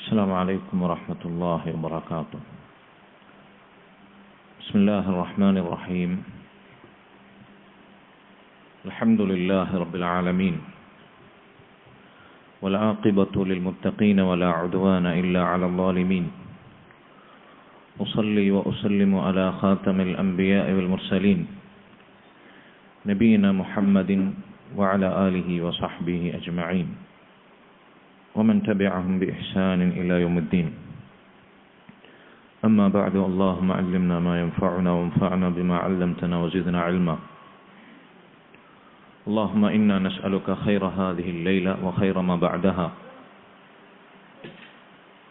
السلام عليكم ورحمة الله وبركاته. بسم الله الرحمن الرحيم. الحمد لله رب العالمين، والعاقبة للمتقين ولا عدوان إلا على الظالمين. أصلي وأسلم على خاتم الأنبياء والمرسلين نبينا محمد وعلى آله وصحبه أجمعين ومن تبعهم بإحسان إلى يوم الدين. أما بعد، اللهم علمنا ما ينفعنا وانفعنا بما علمتنا وزدنا علما. اللهم إنا نسألك خير هذه الليلة وخير ما بعدها،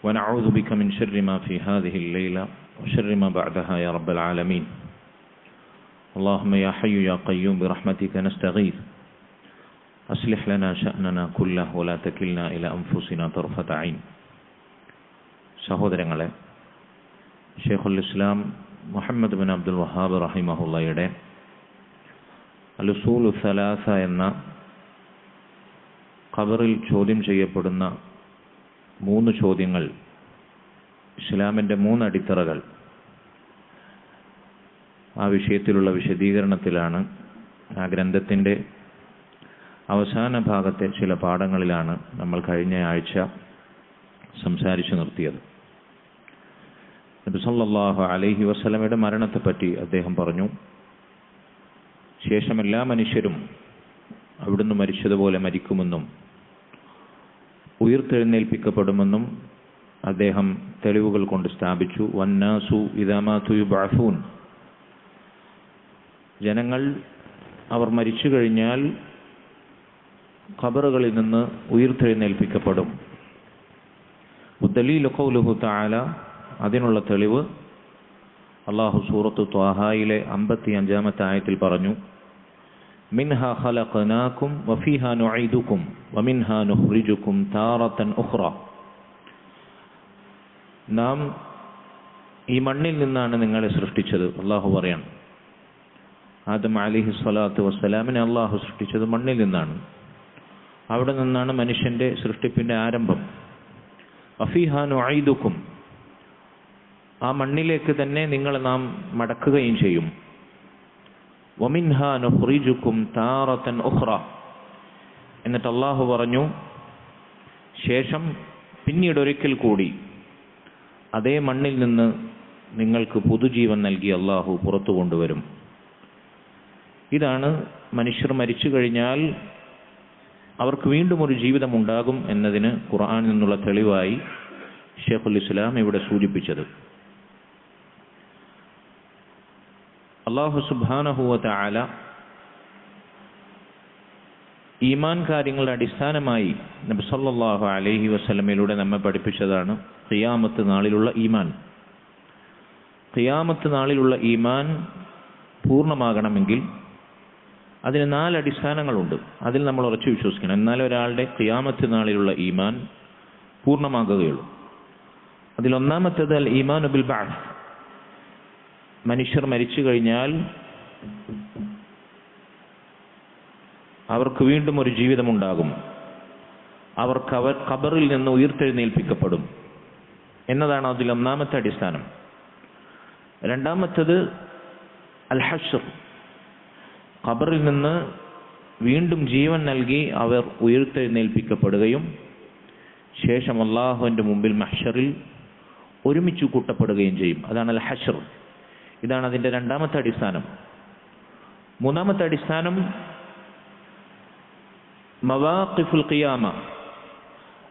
ونعوذ بك من شر ما في هذه الليلة وشر ما بعدها يا رب العالمين. اللهم يا حي يا قيوم برحمتك نستغيث، أصلح لنا شأننا كله ولا تكلنا إلى أنفسنا طرفة عين. സഹോദരങ്ങളെ, ഷെയ്ഖുൽ ഇസ്ലാം Muhammad bin Abdul Wahab റഹിമഹുള്ളയുടെ അൽ-ഉസൂലു സലാസ എന്ന ഖബറിൽ ചോദ്യം ചെയ്യപ്പെടുന്ന 3 ചോദ്യങ്ങൾ, ഇസ്ലാമിൻ്റെ 3 അടിത്തറകൾ, ആ വിഷയത്തിലുള്ള വിശദീകരണത്തിലാണ്, ആ ഗ്രന്ഥത്തിൻ്റെ അവസാന ഭാഗത്തെ ചില പാഠങ്ങളിലാണ് നമ്മൾ കഴിഞ്ഞ ആഴ്ച സംസാരിച്ചു നിർത്തിയത്. നബി സല്ലല്ലാഹു അലൈഹി വസല്ലമയുടെ മരണത്തെപ്പറ്റി അദ്ദേഹം പറഞ്ഞു, ശേഷം എല്ലാ മനുഷ്യരും അവിടുന്ന് മരിച്ചതുപോലെ മരിക്കുമെന്നും ഉയർത്തെഴുന്നേൽപ്പിക്കപ്പെടുമെന്നും അദ്ദേഹം തെളിവുകൾ കൊണ്ട് സ്ഥാപിച്ചു. വന്നാസു ഇദാ മാതു യുബ്അസൂൻ, ജനങ്ങൾ അവർ മരിച്ചു കഴിഞ്ഞാൽ ഖബറുകളിൽ നിന്ന് ഉയർത്തെഴുന്നേൽപ്പിക്കപ്പെടും. ദലീലു ഖൗലുഹു തആല, അതിനുള്ള തെളിവ് അല്ലാഹു സൂറത്തു ത്വാഹയിലെ 55-ാമത്തെ ആയത്തിൽ പറഞ്ഞു, മിൻഹാ ഖലഖനാകും വഫീഹാ നുഈദുകും വമിൻഹാ നുഖ്രിജുകും താറത്തൻ ഉഖ്റ. നാം ഈ മണ്ണിൽ നിന്നാണ് നിങ്ങളെ സൃഷ്ടിച്ചത്. അല്ലാഹു പറയാണ്, ആദം അലൈഹിസ്സലാത്തു വസ്സലാമിനെ അല്ലാഹു സൃഷ്ടിച്ചത് മണ്ണിൽ നിന്നാണ്. അവിടെ നിന്നാണ് മനുഷ്യന്റെ സൃഷ്ടിപ്പിന്റെ ആരംഭം. വഫീഹാ നുഈദുകും, ആ മണ്ണിലേക്ക് തന്നെ നിങ്ങളെ നാം മടക്കുകയും ചെയ്യും. വമിൻഹാ നുഖ്രിജുകും താറത്തൻ ഉഖ്റ. എന്നിട്ട് അല്ലാഹു പറഞ്ഞു, ശേഷം പിന്നീട് ഒരിക്കൽ കൂടി അതേ മണ്ണിൽ നിന്ന് നിങ്ങൾക്ക് പുതുജീവൻ നൽകി അല്ലാഹു പുറത്തു കൊണ്ടുവരും. ഇതാണ് മനുഷ്യർ മരിച്ചു കഴിഞ്ഞാൽ അവർക്ക് വീണ്ടും ഒരു ജീവിതം ഉണ്ടാകും എന്നതിന് ഖുർആനിൽ നിന്നുള്ള തെളിവായി ഷെയ്ഖുൽ ഇസ്ലാം ഇവിടെ സൂചിപ്പിച്ചത്. അല്ലാഹു സുബ്ഹാനഹു വ തആല ഈമാൻ കാര്യങ്ങളുടെ അടിസ്ഥാനമായി നബി സല്ലല്ലാഹു അലൈഹി വസല്ലമയിലൂടെ നമ്മെ പഠിപ്പിച്ചതാണ് ഖിയാമത്ത് നാളിലുള്ള ഈമാൻ. ഖിയാമത്ത് നാളിലുള്ള ഈമാൻ പൂർണ്ണമാകണമെങ്കിൽ അതിന് 4 അടിസ്ഥാനങ്ങളുണ്ട്. അതിൽ നമ്മൾ ഉറച്ചു വിശ്വസിക്കണം. എന്നാൽ ഒരാളുടെ ഖിയാമത്ത് നാളിലുള്ള ഈമാൻ പൂർണ്ണമാകുകയുള്ളൂ. അതിൽ ഒന്നാമത്തേത് അൽ ഈമാനു ബിൽ ബഅസ്. മനുഷ്യർ മരിച്ചു കഴിഞ്ഞാൽ അവർക്ക് വീണ്ടും ഒരു ജീവിതമുണ്ടാകും, അവർ ഖബറിൽ നിന്ന് ഉയർത്തെഴുന്നേൽപ്പിക്കപ്പെടും എന്നതാണ് അതിൽ ഒന്നാമത്തെ അടിസ്ഥാനം. രണ്ടാമത്തേത് അൽ ഹശ്ർ. ഖബറിൽ നിന്ന് വീണ്ടും ജീവൻ നൽകി അവർ ഉയർത്തെഴുന്നേൽപ്പിക്കപ്പെടുകയും ശേഷം അല്ലാഹുവിൻ്റെ മുമ്പിൽ മഹ്ശറിൽ ഒരുമിച്ച് കൂട്ടപ്പെടുകയും ചെയ്യും. അതാണ് അൽ ഹശ്ർ. ഇതാണ് അതിൻ്റെ രണ്ടാമത്തെ അടിസ്ഥാനം. മൂന്നാമത്തെ അടിസ്ഥാനം മവാഖിഫുൽ ഖിയാമ.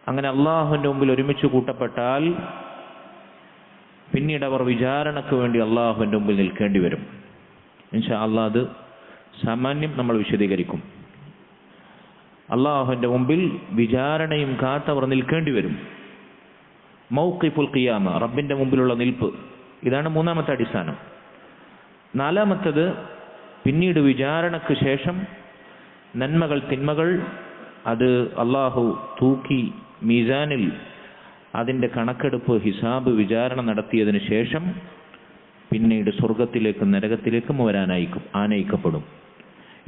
അങ്ങനെ അല്ലാഹുവിൻ്റെ മുമ്പിൽ ഒരുമിച്ച് കൂട്ടപ്പെട്ടാൽ പിന്നീട് അവർ വിചാരണയ്ക്ക് വേണ്ടി അല്ലാഹുവിൻ്റെ മുമ്പിൽ നിൽക്കേണ്ടി വരും. ഇൻഷാ അല്ലാഹ് അത് സാമാന്യം നമ്മൾ വിശദീകരിക്കും. അല്ലാഹുവിൻ്റെ മുമ്പിൽ വിചാരണയും കാത്തവർ നിൽക്കേണ്ടി വരും. മൗഖിഫുൽ ഖിയാമ, റബ്ബിൻ്റെ മുമ്പിലുള്ള നിൽപ്പ്. ഇതാണ് മൂന്നാമത്തെ അടിസ്ഥാനം. നാലാമത്തത് പിന്നീട് വിചാരണയ്ക്ക് ശേഷം നന്മകൾ തിന്മകൾ അത് അല്ലാഹു തൂക്കി മീസാനിൽ അതിൻ്റെ കണക്കെടുപ്പ് ഹിസാബ് വിചാരണ നടത്തിയതിനു ശേഷം പിന്നീട് സ്വർഗത്തിലേക്കും നരകത്തിലേക്കും ആനയിക്കപ്പെടും.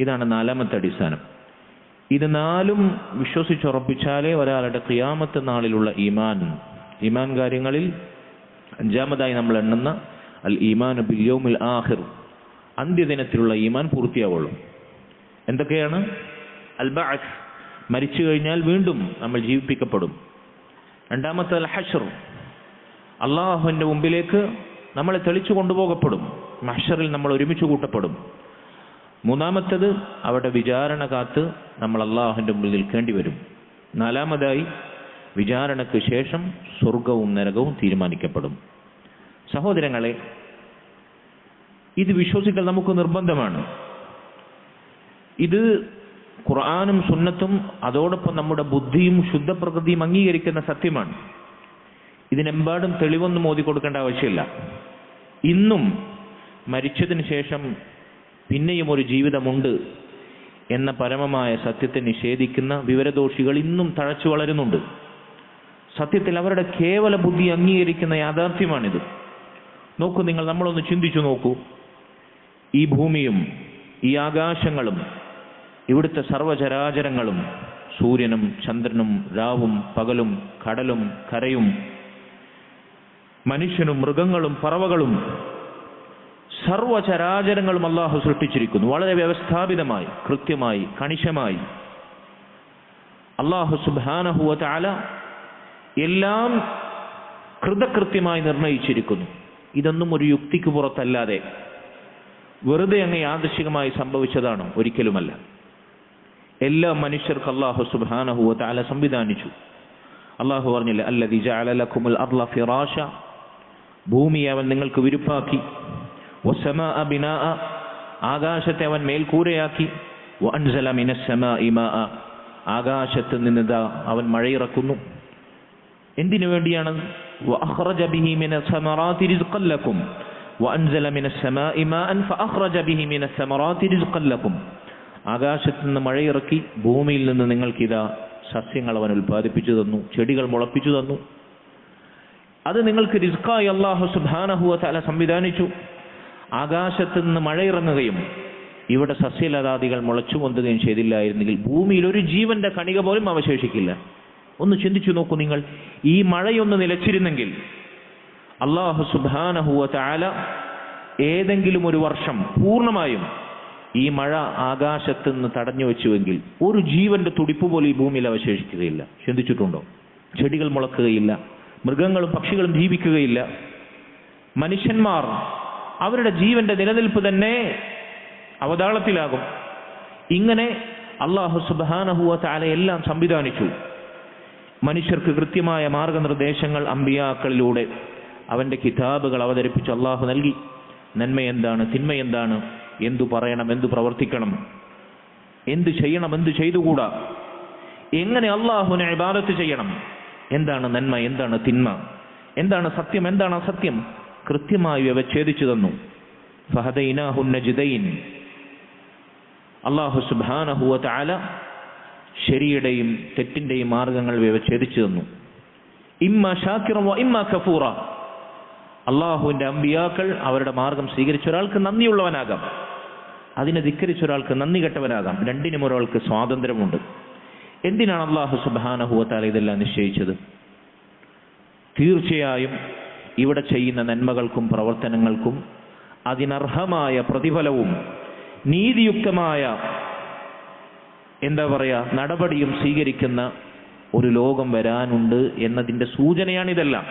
ഇതാണ് നാലാമത്തെ അടിസ്ഥാനം. ഇത് 4ഉം വിശ്വസിച്ചുറപ്പിച്ചാലേ ഒരാളുടെ ഖിയാമത്ത് നാളിലുള്ള ഈമാൻ ഈമാൻ കാര്യങ്ങളിൽ അഞ്ചാമതായി നമ്മൾ എണ്ണുന്ന അൽ ഈമാനു ബിൽ യൗമിൽ ആഖിർ, അന്ത്യദിനത്തിലുള്ള ഈമാൻ പൂർത്തിയാവുള്ളൂ. എന്തൊക്കെയാണ്? അൽ ബഅസ്, മരിച്ചു കഴിഞ്ഞാൽ വീണ്ടും നമ്മൾ ജീവിപ്പിക്കപ്പെടും. രണ്ടാമത്തെ അൽ ഹശ്ർ, അള്ളാഹുവിൻ്റെ മുമ്പിലേക്ക് നമ്മളെ തെളിച്ചു കൊണ്ടുപോകപ്പെടും. മഹ്ശറിൽ നമ്മൾ ഒരുമിച്ച് കൂട്ടപ്പെടും. മൂന്നാമത്തേത് അവിടെ വിചാരണ കാത്ത് നമ്മൾ അള്ളാഹുവിൻ്റെ മുമ്പിൽ നിൽക്കേണ്ടി വരും. നാലാമതായി വിചാരണയ്ക്ക് ശേഷം സ്വർഗവും നരകവും തീരുമാനിക്കപ്പെടും. സഹോദരങ്ങളെ, ഇത് വിശ്വസിക്കൽ നമുക്ക് നിർബന്ധമാണ്. ഇത് ഖുർആനും സുന്നത്തും അതോടൊപ്പം നമ്മുടെ ബുദ്ധിയും ശുദ്ധപ്രകൃതിയും അംഗീകരിക്കുന്ന സത്യമാണ്. ഇതിനെമ്പാടും തെളിവൊന്നും ഓതി കൊടുക്കേണ്ട ആവശ്യമില്ല. ഇന്നും മരിച്ചതിന് ശേഷം പിന്നെയും ഒരു ജീവിതമുണ്ട് എന്ന പരമമായ സത്യത്തെ നിഷേധിക്കുന്ന വിവരദോഷികൾ ഇന്നും തഴച്ചു വളരുന്നുണ്ട്. സത്യത്തിൽ അവരുടെ കേവല ബുദ്ധി അംഗീകരിക്കുന്ന യാഥാർത്ഥ്യമാണിത്. നോക്കൂ, നമ്മളൊന്ന് ചിന്തിച്ചു നോക്കൂ. ഈ ഭൂമിയും ഈ ആകാശങ്ങളും ഇവിടുത്തെ സർവചരാചരങ്ങളും, സൂര്യനും ചന്ദ്രനും രാവും പകലും കടലും കരയും മനുഷ്യനും മൃഗങ്ങളും പറവകളും, സർവചരാചരങ്ങളും അള്ളാഹു സൃഷ്ടിച്ചിരിക്കുന്നു. വളരെ വ്യവസ്ഥാപിതമായി, കൃത്യമായി, കണിശമായി അള്ളാഹു സുബ്ഹാനഹു വ തആല എല്ലാം കൃതകൃത്യമായി നിർണയിച്ചിരിക്കുന്നു. ഇതൊന്നും ഒരു യുക്തിക്ക് പുറത്തല്ലാതെ വെറുതെ അങ്ങ് യാദൃശ്ചികമായി സംഭവിച്ചതാണോ? ഒരിക്കലുമല്ല. എല്ലാ മനുഷ്യർക്ക് അള്ളാഹു സുബ്ഹാനഹു വ തആല സംവിധാനിച്ചു. അള്ളാഹു പറഞ്ഞില്ല, അല്ലദീ ജഅല ലക്കുമുൽ അർള ഫിറാശ, ഭൂമിയെ അവൻ നിങ്ങൾക്ക് വിരിപ്പാക്കി, വസ്സമാഅ ബിനാഅ, ആകാശത്തെ അവൻ മേൽക്കൂരയാക്കി, വഅൻസല മിനസ് സമാഇ മാഅ, ആകാശത്ത് നിന്നിതാ അവൻ മഴയിറക്കുന്നു. എന്തിനു വേണ്ടിയാണ്? വഅഖ്റജ ബിഹി മിനസ് സമറാത്തി റിസ്ഖൻ ലക്കും വഅൻസല മിനസ് സമാഇ മാഅൻ ഫഅഖ്റജ ബിഹി മിനസ് സമറാത്തി റിസ്ഖൻ ലക്കും. ആകാശത്ത് നിന്ന് മഴയിറക്കി ഭൂമിയിൽ നിന്ന് നിങ്ങൾക്കിതാ സസ്യങ്ങൾ അവൻ ഉൽപ്പാദിപ്പിച്ചു തന്നു, ചെടികൾ മുളപ്പിച്ചു തന്നു. അത് നിങ്ങൾക്ക് റിസ്ഖായി അല്ലാഹു സുബ്ഹാനഹു വ തആല സംവിധാനിച്ചു. ആകാശത്ത് നിന്ന് മഴയിറങ്ങുകയും ഇവിടെ സസ്യലതാദികൾ മുളച്ചു പൊന്തുകയും ചെയ്തില്ലായിരുന്നെങ്കിൽ ഭൂമിയിൽ ഒരു ജീവന്റെ കണിക പോലും അവശേഷിക്കില്ല. ഒന്ന് ചിന്തിച്ചു നോക്കൂ നിങ്ങൾ. ഈ മഴയൊന്ന് നിലച്ചിരുന്നെങ്കിൽ അല്ലാഹു സുബ്ഹാനഹു വ തആല ഏതെങ്കിലും ഒരു വർഷം പൂർണ്ണമായും ഈ മഴ ആകാശത്ത് നിന്ന് തടഞ്ഞു വെച്ചുവെങ്കിൽ ഒരു ജീവന്റെ തുടിപ്പ് പോലും ഈ ഭൂമിയിൽ അവശേഷിക്കുകയില്ല. ചിന്തിച്ചിട്ടുണ്ടോ? ചെടികൾ മുളക്കുകയില്ല, മൃഗങ്ങളും പക്ഷികളും ജീവിക്കുകയില്ല. മനുഷ്യന്മാർ അവരുടെ ജീവന്റെ നിലനിൽപ്പ് തന്നെ അവതാളത്തിലാകും. ഇങ്ങനെ അല്ലാഹു സുബ്ഹാനഹു വ തആല എല്ലാം സംവിധാനിച്ചു. മനുഷ്യർക്ക് കൃത്യമായ മാർഗനിർദ്ദേശങ്ങൾ അമ്പിയാക്കളിലൂടെ അവന്റെ കിതാബുകൾ അവതരിപ്പിച്ച് അള്ളാഹു നൽകി. നന്മ എന്താണ്, തിന്മ എന്താണ്, എന്തു പറയണം, എന്തു പ്രവർത്തിക്കണം, എന്ത് ചെയ്യണം, എന്ത് ചെയ്തുകൂടാ, എങ്ങനെ അള്ളാഹുവിനെ ഇബാദത്ത് ചെയ്യണം, എന്താണ് നന്മ, എന്താണ് തിന്മ, എന്താണ് സത്യം, എന്താണ് അസത്യം, കൃത്യമായി വ്യവച്ഛേദിച്ചു തന്നു. ഫഹദൈനാഹു നജ്ദൈൻ, അല്ലാഹു സുബ്ഹാനഹു വ തആല ശരിയുടെയും തെറ്റിന്റെയും മാർഗങ്ങൾ വ്യവച്ഛേദിച്ചു തന്നു. ഇമ്മ ഷാക്കിറ വ ഇമ്മ കഫൂറ. അള്ളാഹുവിന്റെ അമ്പിയാക്കൾ അവരുടെ മാർഗം സ്വീകരിച്ച ഒരാൾക്ക് നന്ദിയുള്ളവനാകാം, അതിനെ ധിക്കരിച്ച ഒരാൾക്ക് നന്ദി കെട്ടവനാകാം. രണ്ടിനും ഒരാൾക്ക് സ്വാതന്ത്ര്യമുണ്ട്. എന്തിനാണ് അല്ലാഹു സുബ്ഹാനഹു വ തആല ഇതെല്ലാം നിശ്ചയിച്ചത്? തീർച്ചയായും ഇവിടെ ചെയ്യുന്ന നന്മകൾക്കും പ്രവർത്തനങ്ങൾക്കും അതിനർഹമായ പ്രതിഫലവും നീതിയുക്തമായ നടപടിയും സ്വീകരിക്കുന്ന ഒരു ലോകം വരാനുണ്ട് എന്നതിൻ്റെ സൂചനയാണിതെല്ലാം.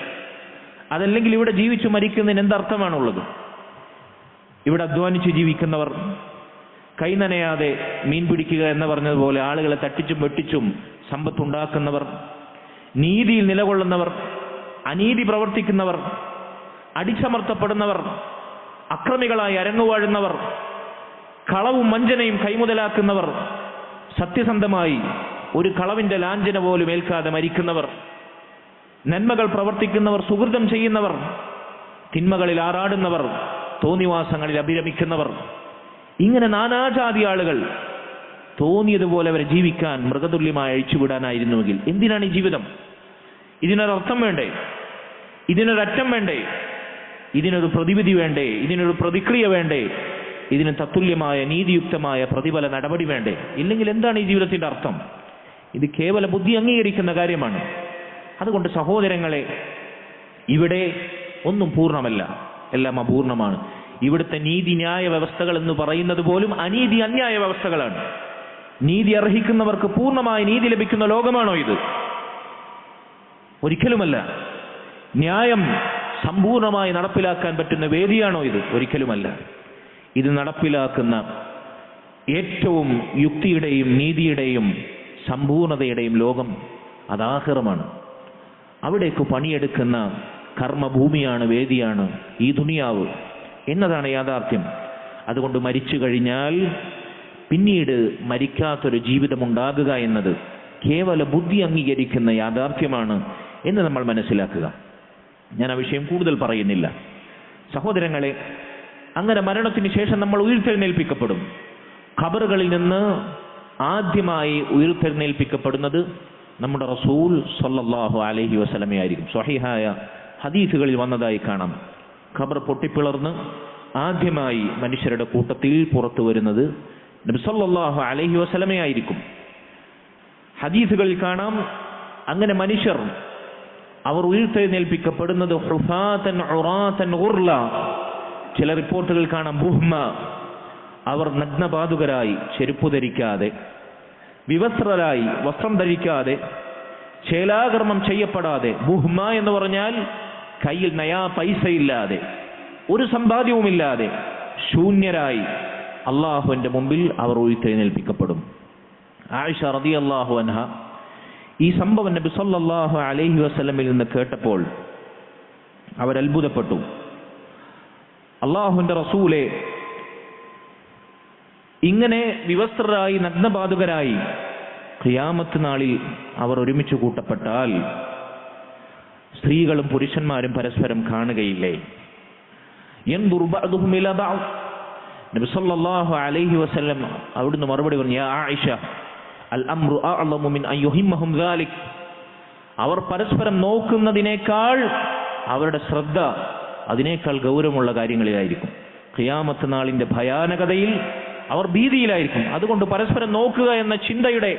അതല്ലെങ്കിൽ ഇവിടെ ജീവിച്ചു മരിക്കുന്നതിന് എന്തർത്ഥമാണുള്ളത്? ഇവിടെ അധ്വാനിച്ച് ജീവിക്കുന്നവർ, കൈനനയാതെ മീൻ പിടിക്കുക എന്ന് പറഞ്ഞതുപോലെ ആളുകളെ തട്ടിച്ചും വെട്ടിച്ചും സമ്പത്തുണ്ടാക്കുന്നവർ, നീതിയിൽ നിലകൊള്ളുന്നവർ, അനീതി പ്രവർത്തിക്കുന്നവർ, അടിച്ചമർത്തപ്പെടുന്നവർ, അക്രമികളായി അരങ്ങുവാഴുന്നവർ, കളവും വഞ്ചനയും കൈമുതലാക്കുന്നവർ, സത്യസന്ധമായി ഒരു കളവിന്റെ ലാഞ്ചന പോലും ഏൽക്കാതെ മരിക്കുന്നവർ, നന്മകൾ പ്രവർത്തിക്കുന്നവർ, സുഹൃതം ചെയ്യുന്നവർ, തിന്മകളിൽ ആറാടുന്നവർ, തോന്നിവാസങ്ങളിൽ അഭിരമിക്കുന്നവർ, ഇങ്ങനെ നാനാജാതി ആളുകൾ തോന്നിയതുപോലെ അവരെ ജീവിക്കാൻ മൃഗതുല്യമായി അഴിച്ചുവിടാനായിരുന്നുവെങ്കിൽ എന്തിനാണ് ഈ ജീവിതം? ഇതിനൊരർത്ഥം വേണ്ടേ? ഇതിനൊരറ്റം വേണ്ടേ? ഇതിനൊരു പ്രതിവിധി വേണ്ടേ? ഇതിനൊരു പ്രതിക്രിയ വേണ്ടേ? ഇതിന് തത്തുല്യമായ നീതിയുക്തമായ പ്രതിഫല നടപടി വേണ്ടേ? ഇല്ലെങ്കിൽ എന്താണ് ഈ ജീവിതത്തിന്റെ അർത്ഥം? ഇത് കേവല ബുദ്ധി അംഗീകരിക്കുന്ന കാര്യമാണ്. അതുകൊണ്ട് സഹോദരങ്ങളെ, ഇവിടെ ഒന്നും പൂർണ്ണമല്ല, എല്ലാം അപൂർണമാണ്. ഇവിടുത്തെ നീതിന്യായ വ്യവസ്ഥകൾ എന്ന് പറയുന്നത് പോലും അനീതി അന്യായ വ്യവസ്ഥകളാണ്. നീതി അർഹിക്കുന്നവർക്ക് പൂർണ്ണമായി നീതി ലഭിക്കുന്ന ലോകമാണോ ഇത്? ഒരിക്കലുമല്ല. ന്യായം സമ്പൂർണമായി നടപ്പിലാക്കാൻ പറ്റുന്ന വേദിയാണോ ഇത്? ഒരിക്കലുമല്ല. ഇത് നടപ്പിലാക്കുന്ന ഏറ്റവും യുക്തിയുടെയും നീതിയുടെയും സമ്പൂർണതയുടെയും ലോകം അത് ആഖിറമാണ്. അവിടേക്ക് പണിയെടുക്കുന്ന കർമ്മഭൂമിയാണ്, വേദിയാണ് ഈ ദുനിയാവ് എന്നതാണ് യാഥാർത്ഥ്യം. അതുകൊണ്ട് മരിച്ചു കഴിഞ്ഞാൽ പിന്നീട് മരിക്കാത്തൊരു ജീവിതമുണ്ടാകുക എന്നത് കേവല ബുദ്ധി അംഗീകരിക്കുന്ന യാഥാർത്ഥ്യമാണ് എന്ന് നമ്മൾ മനസ്സിലാക്കുക. ഞാൻ ആ വിഷയം കൂടുതൽ പറയുന്നില്ല. സഹോദരങ്ങളെ, അങ്ങനെ മരണത്തിന് ശേഷം നമ്മൾ ഉയർത്തെഴുന്നേൽപ്പിക്കപ്പെടും. ഖബറുകളിൽ നിന്ന് ആദ്യമായി ഉയർത്തെഴുന്നേൽപ്പിക്കപ്പെടുന്നത് നമ്മുടെ റസൂൽ സ്വല്ലല്ലാഹു അലൈഹി വസല്ലമയായിരിക്കും. സ്വഹീഹായ ഹദീസുകളിൽ വന്നതായി കാണാം. ഖബർ പൊട്ടിപ്പിളർന്ന് ആദ്യമായി മനുഷ്യരുടെ കൂട്ടത്തിൽ പുറത്തു വരുന്നത് നബി സല്ലല്ലാഹു അലൈഹി വസല്ലമയായിരിക്കും. ഹദീസുകളിൽ കാണാം അങ്ങനെ മനുഷ്യർ അവർ ഉയർത്തെഴുന്നേൽപ്പിക്കപ്പെടുന്നത് ഹുഫാതൻ ഉറാതൻ ഗുർല. ചില റിപ്പോർട്ടുകൾ കാണാം ബുഹ്മ, അവർ നഗ്നപാതുകരായി, ചെരുപ്പ് ധരിക്കാതെ, വിവസ്ത്രരായി, വസ്ത്രം ധരിക്കാതെ, ചേലാകർമ്മം ചെയ്യപ്പെടാതെ. ബുഹ്മ എന്ന് പറഞ്ഞാൽ കയ്യിൽ നയാ പൈസ ഇല്ലാതെ, ഒരു സമ്പാദ്യവുമില്ലാതെ, ശൂന്യരായി അള്ളാഹുവിന്റെ മുമ്പിൽ അവർ ഉയർത്തെഴുന്നേൽപ്പിക്കപ്പെടും. ആയിഷ റളിയല്ലാഹു അൻഹ ഈ സംഭവം നബി സല്ലല്ലാഹു അലൈഹി വസല്ലമിൽ നിന്ന് കേട്ടപ്പോൾ അവർ അത്ഭുതപ്പെട്ടു. അള്ളാഹുവിന്റെ റസൂലെ, ഇങ്ങനെ വിവസ്ത്രരായി നഗ്നപാതുകരായി ഖിയാമത്ത് നാളിൽ അവർ ഒരുമിച്ച് കൂട്ടപ്പെട്ടാൽ സ്ത്രീകളും പുരുഷന്മാരും പരസ്പരം കാണുകയില്ലേ? യൻദുറു ബഅ്ദുഹും ഇലാ ബഅദ്. നബി സല്ലല്ലാഹു അലൈഹി വസല്ലം അവിടുന്ന് മറുപടി പറഞ്ഞു, യാ ആയിഷ അൽ അംറു അഅ്ളമു മിൻ അൻ യുഹിമ്മഹും ദാലിക്. അവർ പരസ്പരം നോക്കുന്നതിനേക്കാൾ അവരുടെ ശ്രദ്ധ അതിനേക്കാൾ ഗൗരവമുള്ള കാര്യങ്ങളിലായിരിക്കും. ഖിയാമത്ത് നാളിന്റെ ഭയാനകതയിൽ അവർ ഭീതിയിലായിരിക്കും. അതുകൊണ്ട് പരസ്പരം നോക്കുക എന്ന ചിന്തയുടെ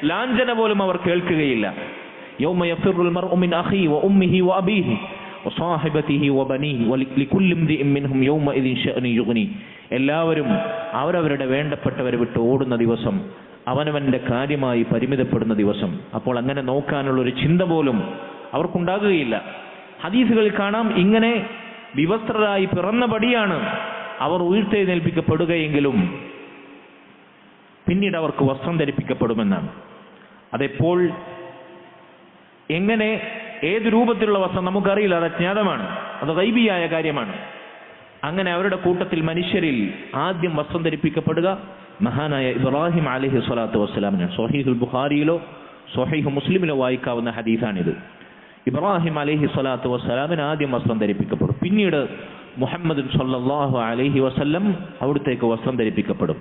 ലാഞ്ചന പോലും അവർ കേൾക്കുകയില്ല. യൗമ യഫിറുൽ മർഉ മിൻ അഖീ വ ഉമ്മിഹി വ അബീഹി വ സാഹിബതിഹി വ ബനീഹി വ ലികുല്ലി ഇംരിഇൻ മിൻഹും യൗമഇദിൻ ശഅനു യുഗ്നി. എല്ലാവരും അവരവരുടെ വേണ്ടപ്പെട്ടവരെ വിട്ട് ഓടുന്ന ദിവസം, അവനവന്റെ കാര്യമായി പരിമിതപ്പെടുന്ന ദിവസം. അപ്പോൾ അങ്ങനെ നോക്കാനുള്ള ഒരു ചിന്ത പോലും അവർക്കുണ്ടാകുകയില്ല. ഹദീസുകളിൽ കാണാം ഇങ്ങനെ വിവസ്ത്രരായി പിറന്നപടിയാണ് അവർ ഉയർത്തെഴുന്നേൽപ്പിക്കപ്പെടുകയെങ്കിലും പിന്നീട് അവർക്ക് വസ്ത്രം ധരിപ്പിക്കപ്പെടുമെന്നാണ്. അതെപ്പോൾ, എങ്ങനെ, ഏത് രൂപത്തിലുള്ള വസ്ത്രം നമുക്കറിയില്ല, അത് അജ്ഞാതമാണ്, അത് ഗൈബിയായ കാര്യമാണ്. അങ്ങനെ അവരുടെ കൂട്ടത്തിൽ മനുഷ്യരിൽ ആദ്യം വസ്ത്രം ധരിപ്പിക്കപ്പെടുക മഹാനായ ഇബ്രാഹിം അലൈഹി സ്വലാത്തു വസ്സലാമിനാണ്. സ്വഹീഹുൽ ബുഖാരിയിലോ സ്വഹീഹു മുസ്ലിമിലോ വായിക്കാവുന്ന ഹദീസാണിത്. ഇബ്രാഹിം അലൈഹി സ്വലാത്തു വസ്സലാമിന് ആദ്യം വസ്ത്രം ധരിപ്പിക്കപ്പെടും. പിന്നീട് മുഹമ്മദ് സല്ലല്ലാഹു അലൈഹി വസല്ലം അവിടത്തേക്ക് വസ്ത്രം ധരിപ്പിക്കപ്പെടും.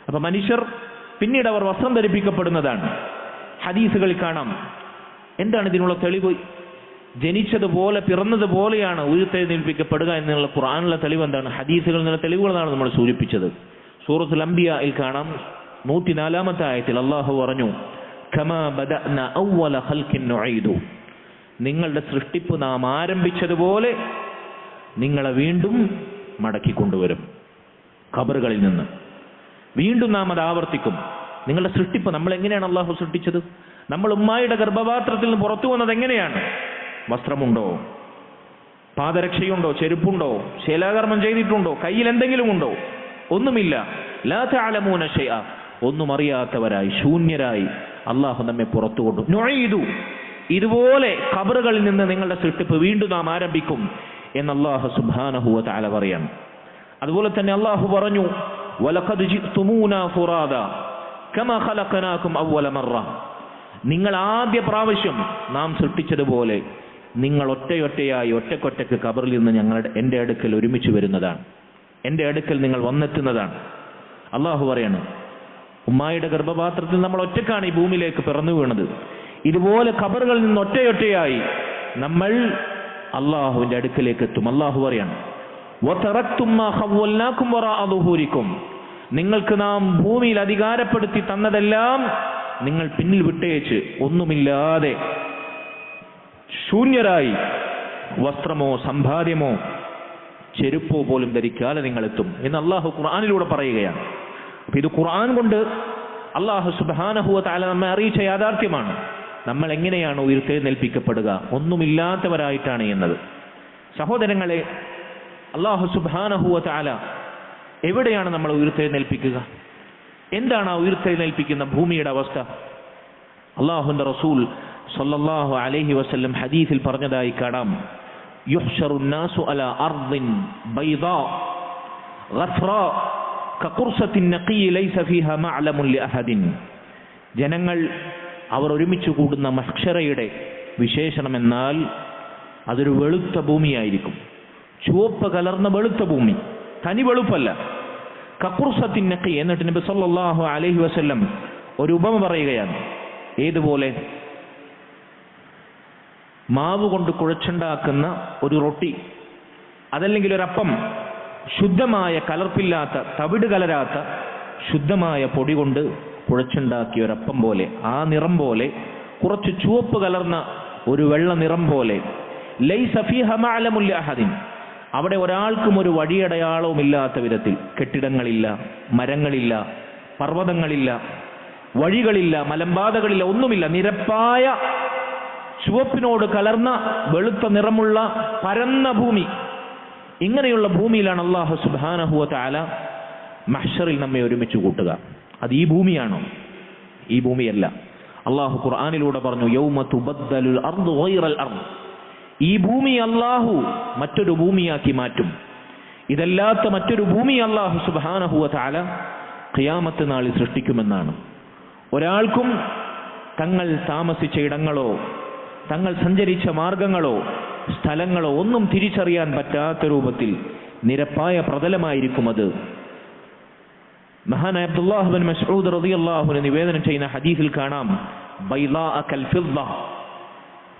അപ്പൊ മനുഷ്യർ പിന്നീട് അവർ വസ്ത്രം ധരിപ്പിക്കപ്പെടുന്നതാണ്. ഹദീസുകളിൽ കാണാം. എന്താണ് ഇതിനുള്ള തെളിവ്? ജനിച്ചതുപോലെ പിറന്നതുപോലെയാണ് ഉയർത്തെഴുന്നേൽപ്പിക്കപ്പെടുക എന്നുള്ള ഖുർആനിലെ തെളിവ് എന്താണ്? ഹദീസുകളിൽ നിന്നുള്ള തെളിവുകളാണ് നമ്മൾ സൂചിപ്പിച്ചത്. സൂറത്തുൽ അംബിയായിൽ കാണാം 104-ാമത്തെ ആയത്തിൽ അല്ലാഹു പറഞ്ഞു, കമാ ബദഅന അവ്വല ഖൽഖിൻ നുഈദു. നിങ്ങളുടെ സൃഷ്ടിപ്പ് നാം ആരംഭിച്ചതുപോലെ നിങ്ങളെ വീണ്ടും മടക്കിക്കൊണ്ടുവരും. ഖബറുകളിൽ നിന്ന് വീണ്ടും നാം അത് ആവർത്തിക്കും. നിങ്ങളുടെ സൃഷ്ടിപ്പ്, നമ്മൾ എങ്ങനെയാണ് അള്ളാഹു സൃഷ്ടിച്ചത്? നമ്മൾ ഉമ്മായുടെ ഗർഭപാത്രത്തിൽ നിന്ന് പുറത്തു വന്നത് എങ്ങനെയാണ്? വസ്ത്രമുണ്ടോ? പാദരക്ഷയുണ്ടോ? ചെരുപ്പുണ്ടോ? ശീലാകർമ്മം ചെയ്തിട്ടുണ്ടോ? കയ്യിൽ എന്തെങ്കിലും ഉണ്ടോ? ഒന്നുമില്ല. ലാ തഅലമൂന ശൈഅ. ഒന്നും അറിയാത്തവരായി, ശൂന്യരായി അള്ളാഹു നമ്മെ പുറത്തു കൊണ്ടു. നുഈദു. ഇതുപോലെ ഖബറുകളിൽ നിന്ന് നിങ്ങളുടെ സൃഷ്ടിപ്പ് വീണ്ടും നാം ആരംഭിക്കും എന്ന് അല്ലാഹു സുബ്ഹാനഹു വ തആല പറയാണ്. അതുപോലെ തന്നെ അല്ലാഹു പറഞ്ഞു, വലഖദ് ജിഅ്തുമൂനാ ഫുറാദാ കമാ ഖലഖനാകും അവ്വല മറ. നിങ്ങൾ ആദ്യ പ്രാവശ്യം നാം സൃഷ്ടിച്ചതുപോലെ നിങ്ങൾ ഒറ്റയൊറ്റയായി, ഒറ്റക്കൊറ്റക്ക് ഖബറിൽ നിന്ന് എൻ്റെ അടുക്കൽ ഒരുമിച്ച് വരുന്നതാണ്. എൻ്റെ അടുക്കൽ നിങ്ങൾ വന്നെത്തുന്നതാണ്. അല്ലാഹു പറയാണ്, ഉമ്മായുടെ ഗർഭപാത്രത്തിൽ നമ്മൾ ഒറ്റക്കാണ് ഈ ഭൂമിയിലേക്ക് പിറന്നു വീണത്. ഇതുപോലെ ഖബറുകളിൽ നിന്ന് ഒറ്റയൊറ്റയായി നമ്മൾ അള്ളാഹുവിന്റെ അടുക്കലേക്ക് എത്തും. അള്ളാഹു പറയാണ്, വതറക്തും മാ ഖവ്വൽനാകും വറാഅ ദുഹൂരിക്കും. നിങ്ങൾക്ക് നാം ഭൂമിയിൽ അധികാരപ്പെടുത്തി തന്നതെല്ലാം നിങ്ങൾ പിന്നിൽ വിട്ടേച്ച് ഒന്നുമില്ലാതെ ശൂന്യരായി വസ്ത്രമോ സമ്പാദ്യമോ ചെരുപ്പോ പോലും ധരിക്കാതെ നിങ്ങളെത്തും എന്ന് അള്ളാഹു ഖുർആനിലൂടെ പറയുകയാണ്. അപ്പൊ ഇത് ഖുർആൻ കൊണ്ട് അള്ളാഹു സുബ്ഹാനഹു വ തആല നമ്മെ അറിയിച്ച യാഥാർത്ഥ്യമാണ്. നമ്മൾ എങ്ങനെയാണ് ഉയർത്തെഴുന്നേൽപ്പിക്കപ്പെടുക? ഒന്നുമില്ലാത്തവരായിട്ടാണ് എന്നത്. സഹോദരങ്ങളെ, അള്ളാഹു സുബ്ഹാനഹു വ തആല എവിടെയാണ് നമ്മൾ ഉയർത്തെഴുന്നേൽപ്പിക്കുക? എന്താണ് ആ ഉയർത്തെഴുന്നേൽപ്പിക്കുന്ന ഭൂമിയുടെ അവസ്ഥ? അള്ളാഹുവിന്റെ റസൂൽ സല്ലല്ലാഹു അലൈഹി വസല്ലം ഹദീസിൽ പറഞ്ഞതായി കാണാം, യുഹ്ശറുൻ നാസു അലാ അർദിൻ ബൈദാ ഗഫ്റാ കഖുർസത്തിൻ നഖി ലൈസ ഫീഹാ മഅലമുൻ ലിഅഹദിൻ. ജനങ്ങൾ അവർ ഒരുമിച്ച് കൂടുന്ന മഹ്ശറയുടെ വിശേഷണം എന്നാൽ അതൊരു വെളുത്ത ഭൂമിയായിരിക്കും. ചുവപ്പ് കലർന്ന വെളുത്ത ഭൂമി, തനി വെളുപ്പല്ല. കഖുർസത്തിൻ നഖി. എന്നിട്ട് നബി സല്ലല്ലാഹു അലൈഹി വസല്ലം ഒരു ഉപമ പറയുകയാണ്. ഏതുപോലെ? മാവ് കൊണ്ട് കുഴച്ചുണ്ടാക്കുന്ന ഒരു റൊട്ടി, അതല്ലെങ്കിൽ ഒരപ്പം, ശുദ്ധമായ കലർപ്പില്ലാത്ത തവിട് കലരാത്ത ശുദ്ധമായ പൊടി കൊണ്ട് കുഴച്ചുണ്ടാക്കിയ ഒരപ്പം പോലെ, ആ നിറം പോലെ, കുറച്ച് ചുവപ്പ് കലർന്ന ഒരു വെള്ള നിറം പോലെ. ലൈസ ഫീഹാ മഅലമുൻ ലിഅഹദിൻ. അവിടെ ഒരാൾക്കും ഒരു വഴിയടയാളവും ഇല്ലാത്ത വിധത്തിൽ. കെട്ടിടങ്ങളില്ല, മരങ്ങളില്ല, പർവ്വതങ്ങളില്ല, വഴികളില്ല, മലമ്പാതകളില്ല, ഒന്നുമില്ല. നിരപ്പായ ചുവപ്പിനോട് കലർന്ന വെളുത്ത നിറമുള്ള പരന്ന ഭൂമി. ഇങ്ങനെയുള്ള ഭൂമിയിലാണ് അല്ലാഹു സുബ്ഹാനഹു വ തആല മഹ്ശറിൽ നമ്മെ ഒരുമിച്ച് കൂട്ടുക. അത് ഈ ഭൂമിയാണോ? ഈ ഭൂമിയല്ല. അല്ലാഹു ഖുർആനിലൂടെ പറഞ്ഞു, യൗമ തുബദ്ദലുൽ അർദു ഗൈറൽ അർദ്. ഈ ഭൂമി അല്ലാഹു മറ്റൊരു ഭൂമിയാക്കി മാറ്റും. ഇതല്ലാത്ത മറ്റൊരു ഭൂമി അല്ലാഹു സുബ്ഹാനഹു വ തആല ഖിയാമത്ത് നാളിൽ സൃഷ്ടിക്കുമെന്നാണ്. ഒരാൾക്കും തങ്ങൾ താമസിച്ച ഇടങ്ങളോ തങ്ങൾ സഞ്ചരിച്ച മാർഗങ്ങളോ സ്ഥലങ്ങളോ ഒന്നും തിരിച്ചറിയാൻ പറ്റാത്ത രൂപത്തിൽ നിരപ്പായ പ്രതലമായിരിക്കും അത്. മഹാനായ അബ്ദുല്ലാഹ് ബിൻ മസ്ഊദ് റളിയല്ലാഹു അൻഹു നിവേദനം ചെയ്യുന്ന ഹദീസിൽ കാണാം, ബൈളാഅ കൽ ഫിദ്ദ,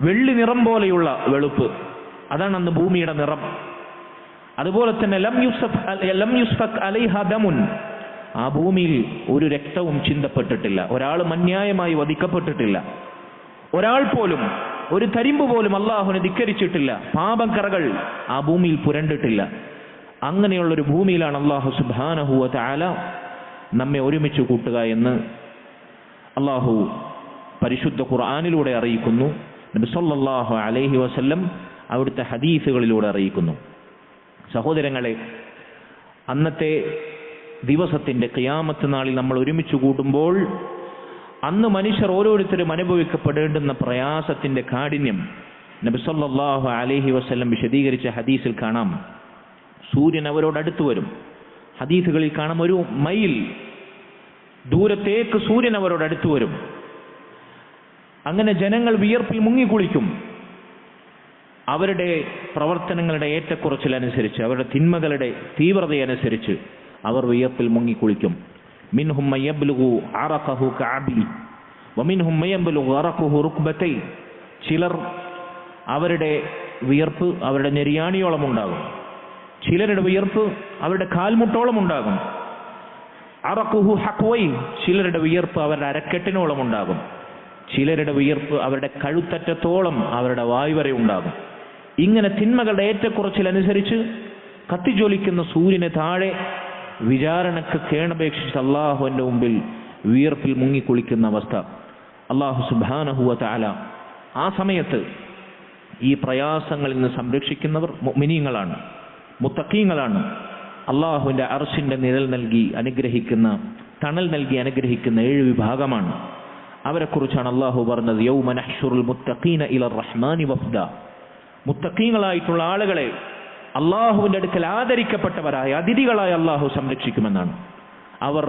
വെള്ളി നിറം പോലെയുള്ള വെളുപ്പ്. അതാണ് അന്ന് ഭൂമിയുടെ നിറം. അതുപോലെ തന്നെ ലം യുസ്ഫക് അലൈഹാ ദമുൻ, ആ ഭൂമിയിൽ ഒരു രക്തവും ചിന്തപ്പെട്ടിട്ടില്ല. ഒരാൾ അന്യായമായി വധിക്കപ്പെട്ടിട്ടില്ല. ഒരാൾ പോലും ഒരു തരിമ്പ് പോലും അള്ളാഹുവിനെ ധിക്കരിച്ചിട്ടില്ല. പാപക്കറകൾ ആ ഭൂമിയിൽ പുരണ്ടിട്ടില്ല. അങ്ങനെയുള്ളൊരു ഭൂമിയിലാണ് അല്ലാഹു സുബ്ഹാനഹു വ തആല നമ്മെ ഒരുമിച്ച് കൂട്ടുക എന്ന് അല്ലാഹു പരിശുദ്ധ ഖുർആനിലൂടെ അറിയിക്കുന്നു. നബി സല്ലല്ലാഹു അലൈഹി വസല്ലം അവിടുത്തെ ഹദീസുകളിലൂടെ അറിയിക്കുന്നു. സഹോദരങ്ങളെ, അന്നത്തെ ദിവസത്തിന്റെ ഖിയാമത്ത് നാളിൽ നമ്മൾ ഒരുമിച്ച് കൂടുമ്പോൾ അന്ന് മനുഷ്യർ ഓരോരുത്തരും അനുഭവിക്കപ്പെടേണ്ടുന്ന പ്രയാസത്തിന്റെ കാഠിന്യം നബി സല്ലല്ലാഹു അലൈഹി വസല്ലം വിശദീകരിച്ച ഹദീസിൽ കാണാം. സൂര്യൻ അവരോട് അടുത്തു വരും. ഹദീസുകളിൽ കാണാം, ഒരു മൈൽ ദൂരത്തേക്ക് സൂര്യൻ അവരോട് അടുത്തു വരും. അങ്ങനെ ജനങ്ങൾ വിയർപ്പിൽ മുങ്ങിക്കുളിക്കും. അവരുടെ പ്രവർത്തനങ്ങളുടെ ഏറ്റക്കുറച്ചിലനുസരിച്ച്, അവരുടെ തിന്മകളുടെ തീവ്രതയനുസരിച്ച് അവർ വിയർപ്പിൽ മുങ്ങിക്കുളിക്കും. മിൻഹും മയ്യബ്ലുഗു അറഖഹു കഅബി വമിൻഹും മയ്യബ്ലുഗു അറഖഹു റുക്ബതൈ. ചിലർ അവരുടെ വിയർപ്പ് അവരുടെ നെരിയാണിയോളം ഉണ്ടാകും. ചിലരുടെ വിയർപ്പ് അവരുടെ കാൽമുട്ടോളം ഉണ്ടാകും. അറഖഹു ഹഖ്വൈ, ചിലരുടെ വിയർപ്പ് അവരുടെ അരക്കെട്ടിനോളം ഉണ്ടാകും. ചിലരുടെ വിയർപ്പ് അവരുടെ കഴുത്തറ്റത്തോളം അവരുടെ വായു വരെ ഉണ്ടാകും. ഇങ്ങനെ തിന്മകളുടെ ഏറ്റക്കുറച്ചിലനുസരിച്ച് കത്തിജ്വലിക്കുന്ന സൂര്യന് താഴെ വിചാരണക്ക് കേണപേക്ഷിച്ച് അള്ളാഹുവിന്റെ മുമ്പിൽ വിയർപ്പിൽ മുങ്ങിക്കുളിക്കുന്ന അവസ്ഥ. അള്ളാഹു സുബ്ഹാനഹു വ തആല ആ സമയത്ത് ഈ പ്രയാസങ്ങളിൽ നിന്ന് സംരക്ഷിക്കുന്നവർ മുഅ്മിനീങ്ങളാണ്, മുത്തഖീങ്ങളാണ്. അള്ളാഹുവിന്റെ അർശിന്റെ നിഴൽ നൽകി അനുഗ്രഹിക്കുന്ന, തണൽ നൽകി അനുഗ്രഹിക്കുന്ന 7 വിഭാഗമാണ്. അവരെക്കുറിച്ചാണ് അള്ളാഹു പറഞ്ഞത്, യൗമ നഹ്ശുറുൽ മുത്തഖീന ഇലർ റഹ്മാനി വഫ്ദ. മുത്തഖീങ്ങളായിട്ടുള്ള ആളുകളെ അള്ളാഹുവിന്റെ അടുക്കൽ ആദരിക്കപ്പെട്ടവരായ അതിഥികളായ അള്ളാഹു സംരക്ഷിക്കുമെന്നാണ്. അവർ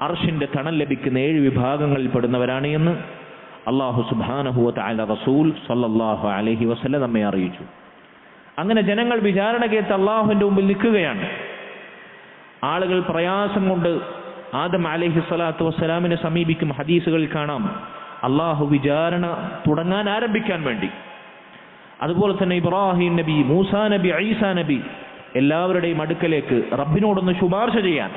അർശിന്റെ തണൽ ലഭിക്കുന്ന 7 വിഭാഗങ്ങളിൽ പെടുന്നവരാണ് എന്ന് അള്ളാഹു സുബ്ഹാനഹു വ തആല റസൂൽ സല്ലല്ലാഹു അലൈഹി വസല്ലം നമ്മെ അറിയിച്ചു. അങ്ങനെ ജനങ്ങൾ വിചാരണ കേട്ട് അള്ളാഹുവിന്റെ മുമ്പിൽ നിൽക്കുകയാണ്. ആളുകൾ പ്രയാസം കൊണ്ട് ആദം അലൈഹി സ്വലാത്തു വസ്സലാമിനെ സമീപിക്കും. ഹദീസുകളിൽ കാണാം, അള്ളാഹു വിചാരണ തുടങ്ങാൻ ആരംഭിക്കാൻ വേണ്ടി. അതുപോലെ തന്നെ ഇബ്രാഹിം നബി, മൂസാ നബി, ഈസാ നബി എല്ലാവരുടെയും അടുക്കലേക്ക് റബ്ബിനോടൊന്ന് ശുപാർശ ചെയ്യാൻ,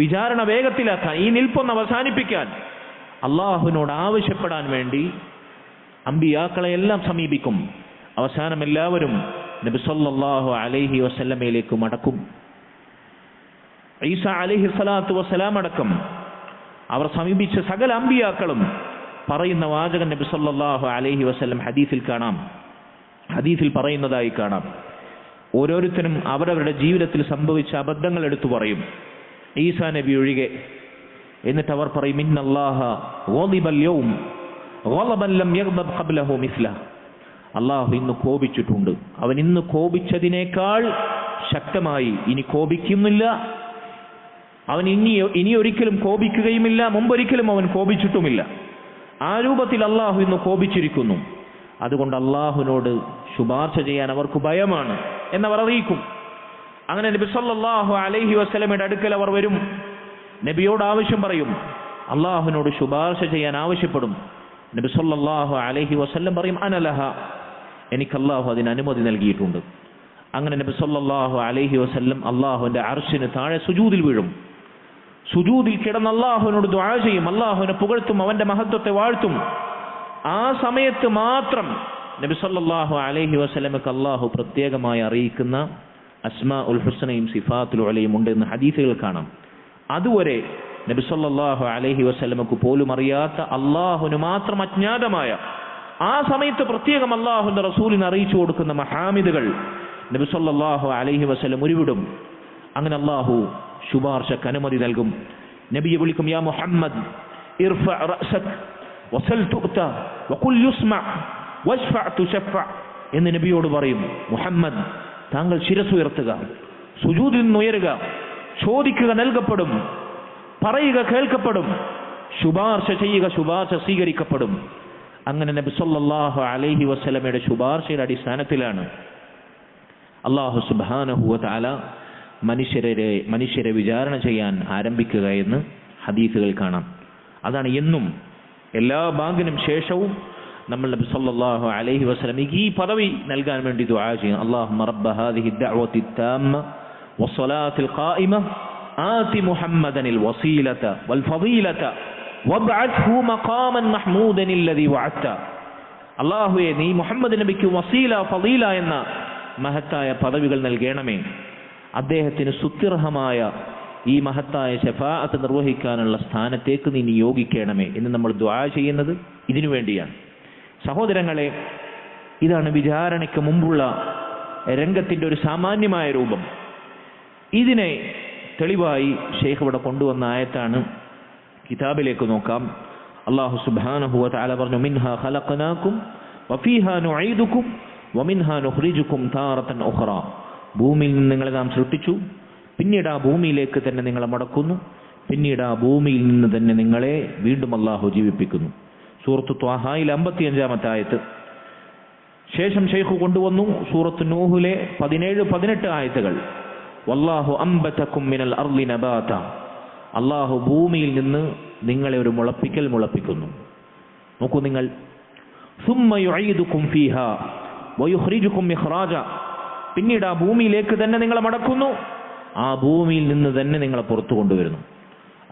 വിചാരണ വേഗത്തിലാക്കാൻ, ഈ നിൽപ്പൊന്ന് അവസാനിപ്പിക്കാൻ അള്ളാഹുവിനോട് ആവശ്യപ്പെടാൻ വേണ്ടി അമ്പിയാക്കളെ എല്ലാം സമീപിക്കും. അവസാനം എല്ലാവരും നബി സല്ലല്ലാഹു അലൈഹി വസല്ലമയിലേക്ക് മടക്കും. ഈസ അലൈഹി സ്വലാത്തു വസ്സലാം അടക്കം അവർ സമീപിച്ച സകല അമ്പിയാക്കളും പറയുന്ന വാചകം നബി സല്ലല്ലാഹു അലൈഹി വസല്ലം ഹദീസിൽ പറയുന്നതായി കാണാം. ഓരോരുത്തരും അവരവരുടെ ജീവിതത്തിൽ സംഭവിച്ച അബദ്ധങ്ങൾ എടുത്തു പറയും, ഈസാ നബി ഒഴികെ. എന്നിട്ട് അവർ പറയും, ഇന്നല്ലാഹ ഗളിബൽ യൗം ഗളബൻ ലം യഗ്ദബ് ഖബ്ലഹു മിസ്ലഹ. അല്ലാഹു ഇന്ന് കോപിച്ചിട്ടുണ്ട്, അവൻ ഇന്ന് കോപിച്ചതിനേക്കാൾ ശക്തമായി ഇനി കോപിക്കുന്നില്ല, അവൻ ഇനി ഒരിക്കലും കോപിക്കുകയുമില്ല, മുമ്പൊരിക്കലും അവൻ കോപിച്ചിട്ടുമില്ല. ആ രൂപത്തിൽ അല്ലാഹു ഇന്ന് കോപിച്ചിരിക്കുന്നു. അതുകൊണ്ട് അല്ലാഹുവിനോട് ശുപാർശ ചെയ്യാൻ അവർക്ക് ഭയമാണ് എന്നവർ അറിയിക്കും. അങ്ങനെ നബി സല്ലല്ലാഹു അലൈഹി വസല്ലമയുടെ അടുക്കൽ അവർ വരും, നബിയോട് ആവശ്യം പറയും, അല്ലാഹുവിനോട് ശുപാർശ ചെയ്യാൻ ആവശ്യപ്പെടും. നബി സല്ലല്ലാഹു അലൈഹി വസല്ലം പറയും, അനലഹ, എനിക്ക് അല്ലാഹു അതിന് അനുമതി നൽകിയിട്ടുണ്ട്. അങ്ങനെ നബി സല്ലല്ലാഹു അലൈഹി വസല്ലം അല്ലാഹുവിന്റെ അർശിന് താഴെ സുജൂദിൽ വീഴും. സുജൂദിൽ കിടന്ന് അല്ലാഹുവിനോട് ദുആ ചെയ്യും, അല്ലാഹുവിനെ പുകഴ്ത്തും, അവന്റെ മഹത്വത്തെ വാഴ്ത്തും. ആ സമയത്ത് മാത്രം നബി സല്ലല്ലാഹു അലൈഹി വസല്ലമക്ക് അല്ലാഹു പ്രത്യേകമായി അറിയിക്കുന്ന അസ്മാഉൽ ഹുസ്നയും സിഫാത്തുൽ ഉലയും ഉണ്ട് എന്ന് ഹദീസുകൾ കാണാം. അതുവരെ നബി സല്ലല്ലാഹു അലൈഹി വസല്ലമക്ക് പോലും അറിയാത്ത, അല്ലാഹുവിന് മാത്രം അജ്ഞാതമായ, ആ സമയത്ത് പ്രത്യേകം അല്ലാഹുവിന്റെ റസൂലിന് അറിയിച്ചു കൊടുക്കുന്ന മഹാമിദുകൾ നബി സല്ലല്ലാഹു അലൈഹി വസല്ലം ഉരുവിടും. അങ്ങനെ അല്ലാഹു ശുപാർശക്ക് അനുമതി നൽകും. നബിയെ വിളിക്കും, യാ മുഹമ്മദ് ഇർഫഅ റഅസക് വസൽ തുഅത വഖുൽ യുസ്മഅ വശ്ഫഅ തുശഫഅ എന്ന് നബിയോട് പറയും. മുഹമ്മദ്, താങ്കൾ ശിരസ് ഉയർത്തുക, സുജൂദിൽ നിന്ന് ഉയരുക, ചോദിക്കുക നൽകപ്പെടും, പറയുക കേൾക്കപ്പെടും, ശുപാർശ ചെയ്യുക ശുപാർശ സ്വീകരിക്കപ്പെടും. അങ്ങനെ നബി സല്ലല്ലാഹു അലൈഹി വസല്ലമയുടെ ശുപാർശയുടെ അടിസ്ഥാനത്തിലാണ് അല്ലാഹു സുബ്ഹാനഹു വ തആല മനുഷ്യരെ വിചാരണ ചെയ്യാൻ ആരംഭിക്കുക എന്ന് ഹദീസുകൾ കാണാം. അതാണ് എന്നും എല്ലാ ബാങ്കിനും ശേഷവും നമ്മൾ നബി സല്ലല്ലാഹു അലൈഹി വസല്ലമയ്ക്ക് ഈ പദവി നൽകാൻ വേണ്ടി ദുആ ചെയ്യും. അല്ലാഹുമ്മ റബ്ബ ഹാദിഹി ദഅവതി താമ്മ വസ്സലാത്തിൽ ഖായിമ ആതി മുഹമ്മദനിൽ വസീലത വൽ ഫളീലത വബ്അത്ഹു മഖാമൻ മഹ്മൂദൻ അല്ലദി വഅത്ത. അല്ലാഹുവേ, നീ മുഹമ്മദ് നബിക്ക് വസീല ഫളീല എന്ന മഹത്തായ പദവികൾ നൽകണമേ, അദ്ദേഹത്തിന് സുത്യർഹമായ ഈ മഹത്തായ ശഫാഅത്ത് നിർവഹിക്കാനുള്ള സ്ഥാനത്തേക്ക് നീ നിയോഗിക്കണമേ എന്ന് നമ്മൾ ദുആ ചെയ്യുന്നത് ഇതിനു വേണ്ടിയാണ്. സഹോദരങ്ങളെ, ഇതാണ് വിചാരണയ്ക്ക് മുമ്പുള്ള രംഗത്തിന്റെ ഒരു സാമാന്യമായ രൂപം. ഇതിനെ തെളിവായി ഷെയ്ഖ് ഇവിടെ കൊണ്ടുവന്ന ആയത്താണ്. കിതാബിലേക്ക് നോക്കാം. അല്ലാഹു സുബ്ഹാനഹു വ തആല പറഞ്ഞു, മിൻഹാ ഖലഖനാകും വഫീഹാ നുഈദുകും വമിൻഹാ നുഖ്രിജുകും താറതൻ ഉഖ്റാ. ഭൂമിയിൽ നിന്ന് നിങ്ങളെ നാം സൃഷ്ടിച്ചു, പിന്നീട് ആ ഭൂമിയിലേക്ക് തന്നെ നിങ്ങളെ മടക്കുന്നു, പിന്നീട് ആ ഭൂമിയിൽ നിന്ന് തന്നെ നിങ്ങളെ വീണ്ടും അല്ലാഹു ജീവിപ്പിക്കുന്നു. സൂറത്ത് ത്വാഹയിൽ 55-ാമത്തെ ആയത്ത്. ശേഷം ഷെയ്ഖ് കൊണ്ടുവന്നു സൂറത്ത് നൂഹിലെ 17-18 ആയത്തുകൾ. വല്ലാഹു അംബതകും മിനൽ അർളി നബാത. അല്ലാഹു ഭൂമിയിൽ നിന്ന് നിങ്ങളെ ഒരു മുളപ്പിക്കുന്നു. നോക്കൂ നിങ്ങൾ, സുമ്മ യുഈദുകും ഫീഹാ വയുഖ്രിജുകും ഇഖ്റാജ. പിന്നീട് ആ ഭൂമിയിലേക്ക് തന്നെ നിങ്ങളെ മടക്കുന്നു, ആ ഭൂമിയിൽ നിന്ന് തന്നെ നിങ്ങളെ പുറത്തു കൊണ്ടുവരുന്നു.